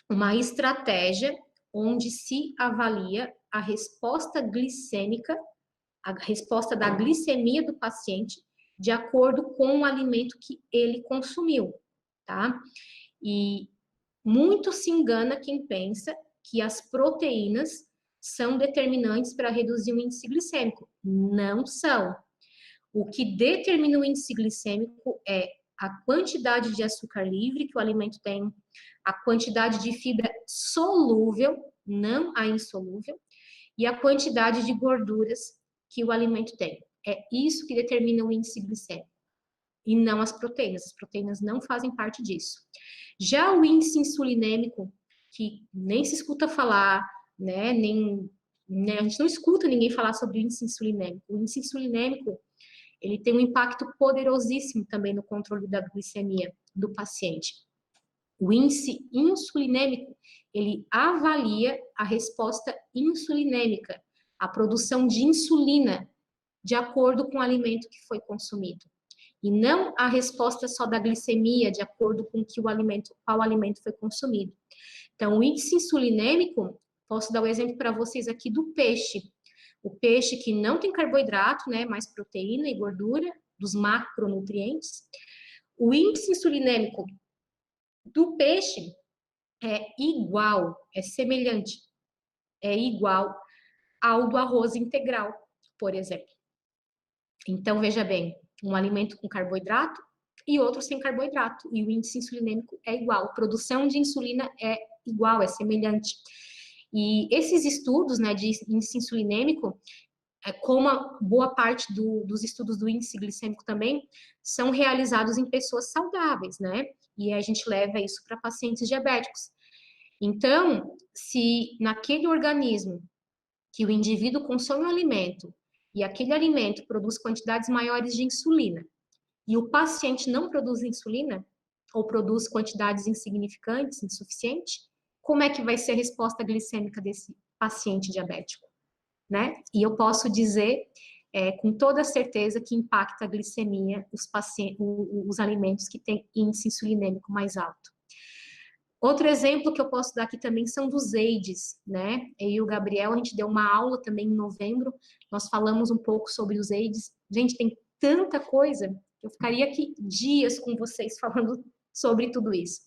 uma estratégia onde se avalia a resposta glicêmica, a resposta da glicemia do paciente de acordo com o alimento que ele consumiu, tá? E muito se engana quem pensa que as proteínas são determinantes para reduzir o índice glicêmico. Não são. O que determina o índice glicêmico é a quantidade de açúcar livre que o alimento tem, a quantidade de fibra solúvel, não a insolúvel, e a quantidade de gorduras que o alimento tem. É isso que determina o índice glicêmico, e não as proteínas. As proteínas não fazem parte disso. Já o índice insulinêmico, que nem se escuta falar, né, a gente não escuta ninguém falar sobre o índice insulinêmico. O índice insulinêmico, ele tem um impacto poderosíssimo também no controle da glicemia do paciente. O índice insulinêmico, ele avalia a resposta insulinêmica, a produção de insulina, de acordo com o alimento que foi consumido. E não a resposta só da glicemia, de acordo com qual alimento foi consumido. Então, o índice insulinêmico, posso dar o um exemplo para vocês aqui do peixe. O peixe que não tem carboidrato, né, mais proteína e gordura, dos macronutrientes. O índice insulinêmico do peixe é igual, é semelhante, é igual ao do arroz integral, por exemplo. Então, veja bem, um alimento com carboidrato e outro sem carboidrato, e o índice insulinêmico é igual, a produção de insulina é igual, é semelhante. E esses estudos, né, de índice insulinêmico, como a boa parte dos estudos do índice glicêmico também, são realizados em pessoas saudáveis, né? E a gente leva isso para pacientes diabéticos. Então, se naquele organismo que o indivíduo consome um alimento e aquele alimento produz quantidades maiores de insulina e o paciente não produz insulina ou produz quantidades insignificantes, insuficientes, como é que vai ser a resposta glicêmica desse paciente diabético, né? E eu posso dizer com toda certeza que impacta a glicemia os alimentos que têm índice insulinêmico mais alto. Outro exemplo que eu posso dar aqui também são dos AIDS, né? Eu e o Gabriel, a gente deu uma aula também em novembro, nós falamos um pouco sobre os AIDS. Gente, tem tanta coisa, eu ficaria aqui dias com vocês falando sobre tudo isso.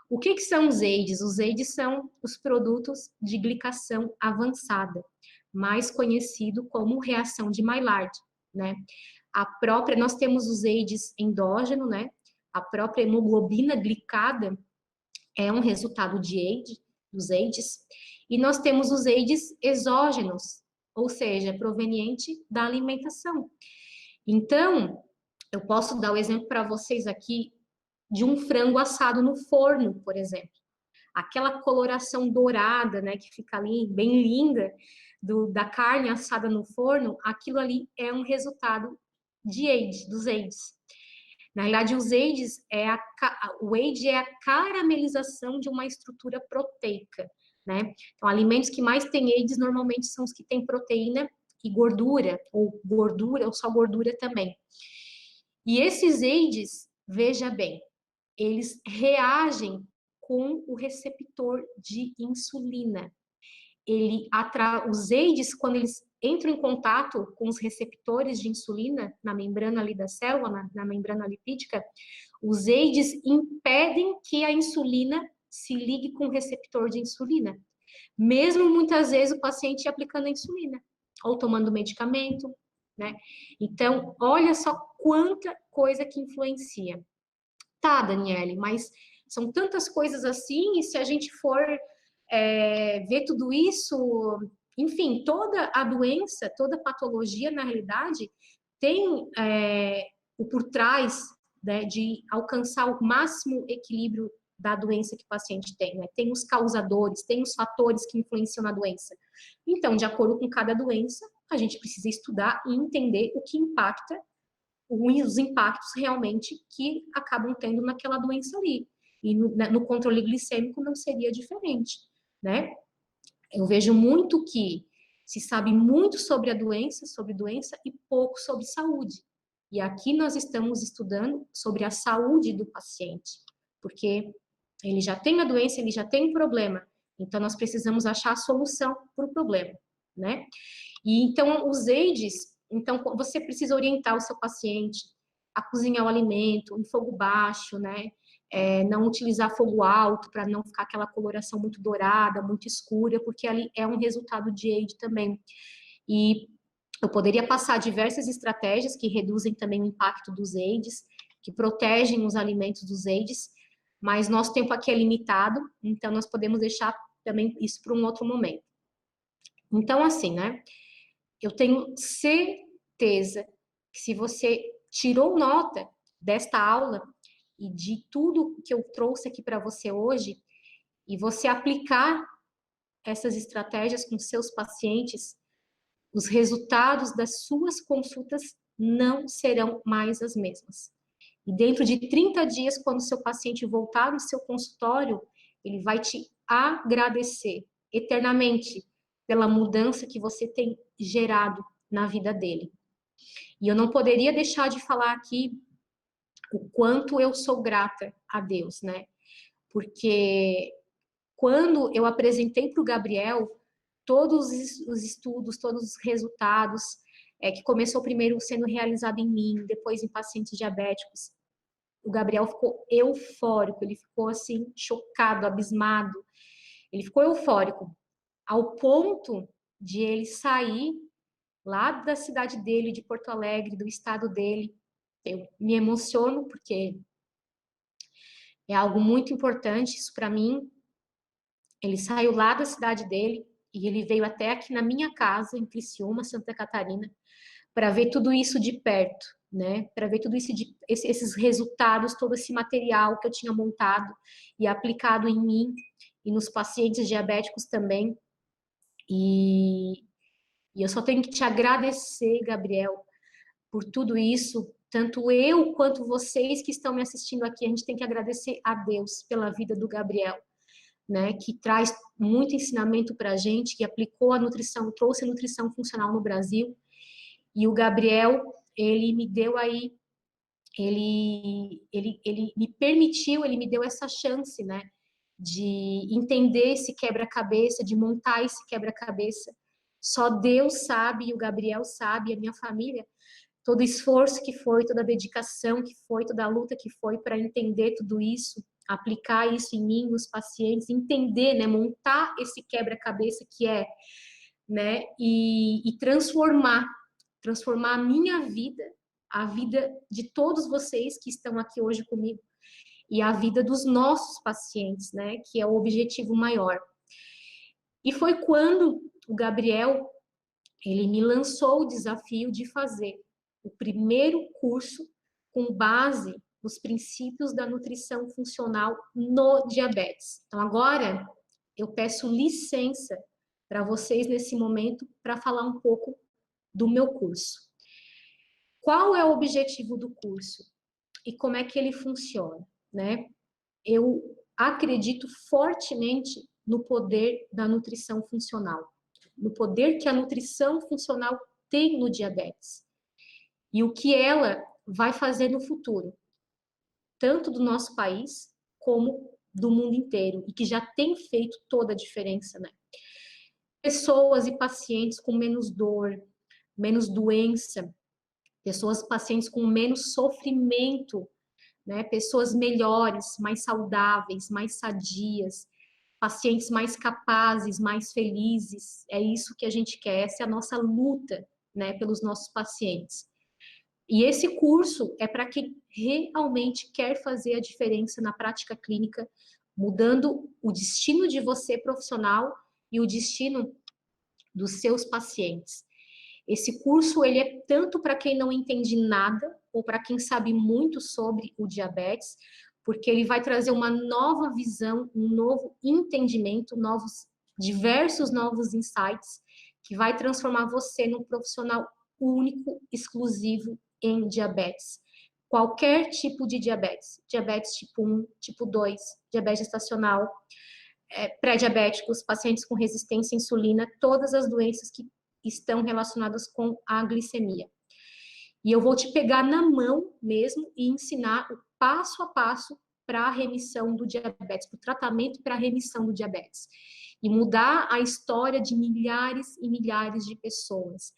O que são os AIDS? Os AIDS são os produtos de glicação avançada, mais conhecido como reação de Maillard, né? Nós temos os AIDS endógeno, né? A própria hemoglobina glicada é um resultado de AIDS, dos AIDS, e nós temos os AIDS exógenos, ou seja, proveniente da alimentação. Então, eu posso dar o exemplo para vocês aqui de um frango assado no forno, por exemplo. Aquela coloração dourada, né, que fica ali bem linda, da carne assada no forno, aquilo ali é um resultado de AIDS, dos AIDS. Na realidade, o AIDS é a caramelização de uma estrutura proteica, né? Então, alimentos que mais têm AIDS normalmente são os que têm proteína e gordura, ou só gordura também. E esses AIDS, veja bem, eles reagem com o receptor de insulina. Os AIDS, quando eles entram em contato com os receptores de insulina na membrana ali da célula, na membrana lipídica, os AIDS impedem que a insulina se ligue com o receptor de insulina. Mesmo muitas vezes o paciente aplicando a insulina ou tomando medicamento, né? Então, olha só quanta coisa que influencia. Tá, Daniele, mas são tantas coisas assim, e se a gente for ver tudo isso, enfim, toda a doença, toda a patologia, na realidade, tem o por trás, né, de alcançar o máximo equilíbrio da doença que o paciente tem, né? Tem os causadores, tem os fatores que influenciam na doença. Então, de acordo com cada doença, a gente precisa estudar e entender o que impacta, os impactos realmente que acabam tendo naquela doença ali. E no controle glicêmico não seria diferente, né? Eu vejo muito que se sabe muito sobre a doença, e pouco sobre saúde. E aqui nós estamos estudando sobre a saúde do paciente, porque ele já tem a doença, ele já tem um problema. Então nós precisamos achar a solução para o problema, né? E então os AIDS, então você precisa orientar o seu paciente a cozinhar o alimento em fogo baixo, né? Não utilizar fogo alto para não ficar aquela coloração muito dourada, muito escura, porque ali é um resultado de AIDS também. E eu poderia passar diversas estratégias que reduzem também o impacto dos AIDS, que protegem os alimentos dos AIDS, mas nosso tempo aqui é limitado, então nós podemos deixar também isso para um outro momento. Então, assim, né? Eu tenho certeza que se você tirou nota desta aula e de tudo que eu trouxe aqui para você hoje, e você aplicar essas estratégias com seus pacientes, os resultados das suas consultas não serão mais as mesmas. E dentro de 30 dias, quando seu paciente voltar no seu consultório, ele vai te agradecer eternamente pela mudança que você tem gerado na vida dele. E eu não poderia deixar de falar aqui o quanto eu sou grata a Deus, né? Porque quando eu apresentei para o Gabriel todos os estudos, todos os resultados, que começou primeiro sendo realizado em mim, depois em pacientes diabéticos, o Gabriel ficou eufórico, ele ficou assim, chocado, abismado, ele ficou eufórico, ao ponto de ele sair lá da cidade dele, de Porto Alegre, do estado dele. Eu me emociono porque é algo muito importante isso para mim. Ele saiu lá da cidade dele e ele veio até aqui na minha casa, em Criciúma, Santa Catarina, para ver tudo isso de perto, né? Para ver tudo isso, esses resultados, todo esse material que eu tinha montado e aplicado em mim e nos pacientes diabéticos também. E eu só tenho que te agradecer, Gabriel, por tudo isso. Tanto eu quanto vocês que estão me assistindo aqui, a gente tem que agradecer a Deus pela vida do Gabriel, né? Que traz muito ensinamento para a gente, que aplicou a nutrição, trouxe a nutrição funcional no Brasil. E o Gabriel, ele me deu aí, ele me permitiu, ele me deu essa chance, né? De entender esse quebra-cabeça, de montar esse quebra-cabeça. Só Deus sabe, e o Gabriel sabe, e a minha família, todo o esforço que foi, toda a dedicação que foi, toda a luta que foi para entender tudo isso. aplicar isso em mim, nos pacientes, entender, né, montar esse quebra-cabeça que é, né, e transformar a minha vida, a vida de todos vocês que estão aqui hoje comigo, e a vida dos nossos pacientes, né, que é o objetivo maior. E foi quando o Gabriel, ele me lançou o desafio de fazer o primeiro curso com base nos princípios da nutrição funcional no diabetes. Então, agora, eu peço licença para vocês nesse momento para falar um pouco do meu curso. Qual é o objetivo do curso e como é que ele funciona, né? Eu acredito fortemente no poder da nutrição funcional, no poder que a nutrição funcional tem no diabetes e o que ela vai fazer no futuro, tanto do nosso país como do mundo inteiro, e que já tem feito toda a diferença, né? Pessoas e pacientes com menos dor, menos doença, pacientes com menos sofrimento, né? Pessoas melhores, mais saudáveis, mais sadias, pacientes mais capazes, mais felizes. É isso que a gente quer, essa é a nossa luta, né, pelos nossos pacientes. E esse curso é para quem realmente quer fazer a diferença na prática clínica, mudando o destino de você profissional e o destino dos seus pacientes. Esse curso, ele é tanto para quem não entende nada, ou para quem sabe muito sobre o diabetes, porque ele vai trazer uma nova visão, um novo entendimento, diversos novos insights, que vai transformar você num profissional único, exclusivo em diabetes. Qualquer tipo de diabetes, diabetes tipo 1, tipo 2, diabetes gestacional, pré-diabéticos, pacientes com resistência à insulina, todas as doenças que estão relacionadas com a glicemia. E eu vou te pegar na mão mesmo e ensinar o passo a passo para a remissão do diabetes, para o tratamento e para a remissão do diabetes. E mudar a história de milhares e milhares de pessoas.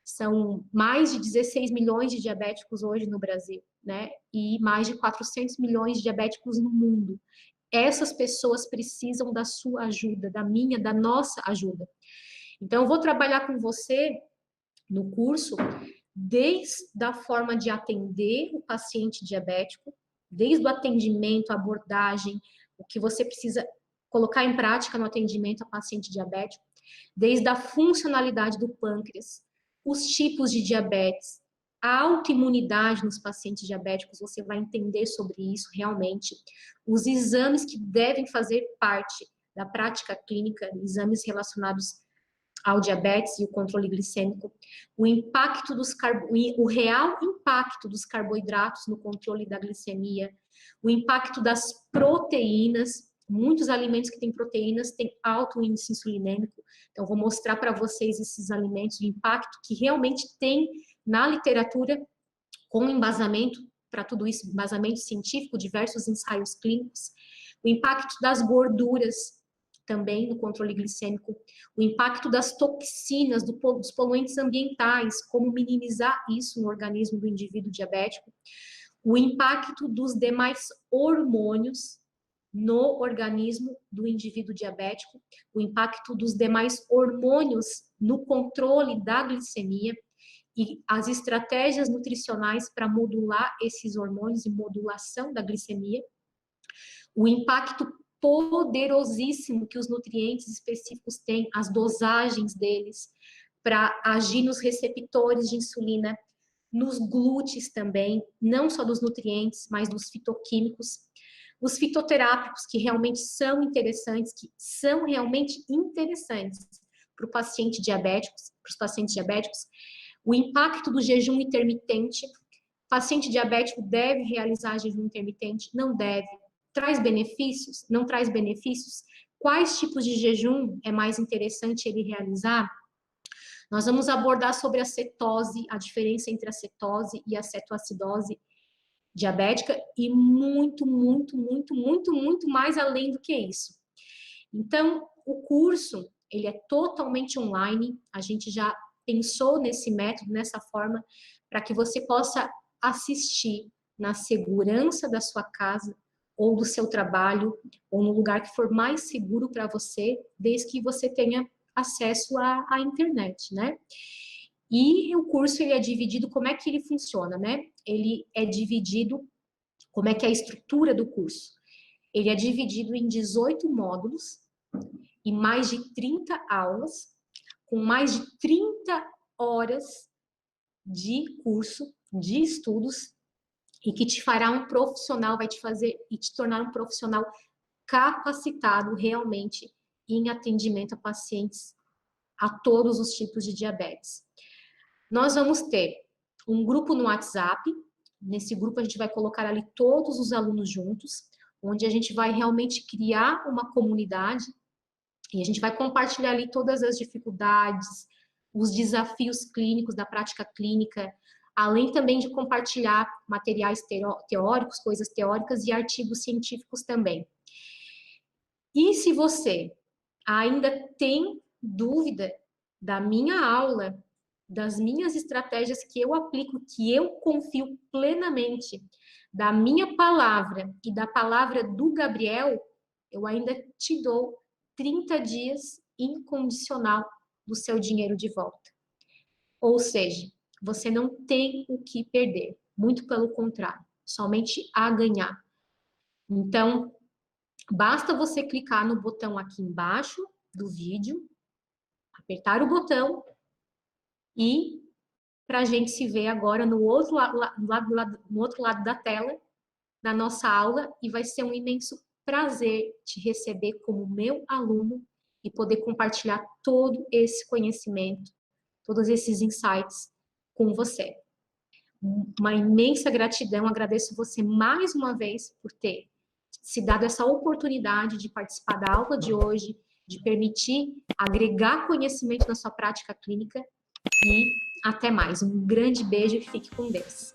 São mais de 16 milhões de diabéticos hoje no Brasil, né? E mais de 400 milhões de diabéticos no mundo. Essas pessoas precisam da sua ajuda, da minha, da nossa ajuda. Então, eu vou trabalhar com você no curso desde a forma de atender o paciente diabético, desde o atendimento, a abordagem, o que você precisa colocar em prática no atendimento ao paciente diabético, desde a funcionalidade do pâncreas, os tipos de diabetes, a autoimunidade nos pacientes diabéticos, você vai entender sobre isso realmente, os exames que devem fazer parte da prática clínica, exames relacionados ao diabetes e o controle glicêmico, o impacto o real impacto dos carboidratos no controle da glicemia, o impacto das proteínas, muitos alimentos que têm proteínas têm alto índice insulinêmico, então vou mostrar para vocês esses alimentos, o impacto que realmente tem na literatura, com embasamento para tudo isso, embasamento científico, diversos ensaios clínicos, o impacto das gorduras, também no controle glicêmico, o impacto das toxinas, dos poluentes ambientais, como minimizar isso no organismo do indivíduo diabético, o impacto dos demais hormônios no organismo do indivíduo diabético, o impacto dos demais hormônios no controle da glicemia e as estratégias nutricionais para modular esses hormônios e modulação da glicemia, o impacto poderosíssimo que os nutrientes específicos têm, as dosagens deles, para agir nos receptores de insulina, nos glúteos também, não só dos nutrientes, mas dos fitoquímicos, os fitoterápicos, que realmente são interessantes, para o paciente diabético, para os pacientes diabéticos, o impacto do jejum intermitente, paciente diabético deve realizar jejum intermitente? Não deve. Traz benefícios? Não traz benefícios? Quais tipos de jejum é mais interessante ele realizar? Nós vamos abordar sobre a cetose, a diferença entre a cetose e a cetoacidose diabética e muito mais além do que isso. Então, o curso, ele é totalmente online, a gente já pensou nesse método, nessa forma, para que você possa assistir na segurança da sua casa, ou do seu trabalho, ou no lugar que for mais seguro para você, desde que você tenha acesso à internet, né? E o curso, ele é dividido, como é que ele funciona, né? Ele é dividido, como é que é a estrutura do curso? Ele é dividido em 18 módulos e mais de 30 aulas, com mais de 30 horas de curso, de estudos, e que te fará um profissional, vai te fazer e te tornar um profissional capacitado realmente em atendimento a pacientes a todos os tipos de diabetes. Nós vamos ter um grupo no WhatsApp. Nesse grupo a gente vai colocar ali todos os alunos juntos, onde a gente vai realmente criar uma comunidade e a gente vai compartilhar ali todas as dificuldades, os desafios clínicos da prática clínica, além também de compartilhar materiais teóricos, coisas teóricas e artigos científicos também. E se você ainda tem dúvida da minha aula, das minhas estratégias que eu aplico, que eu confio plenamente, da minha palavra e da palavra do Gabriel, eu ainda te dou 30 dias incondicional do seu dinheiro de volta. Ou seja, você não tem o que perder, muito pelo contrário, somente a ganhar. Então, basta você clicar no botão aqui embaixo do vídeo, apertar o botão e para a gente se ver agora no outro lado da tela, da nossa aula, e vai ser um imenso prazer te receber como meu aluno e poder compartilhar todo esse conhecimento, todos esses insights com você. Uma imensa gratidão, agradeço você mais uma vez por ter se dado essa oportunidade de participar da aula de hoje, de permitir agregar conhecimento na sua prática clínica e até mais. Um grande beijo e fique com Deus.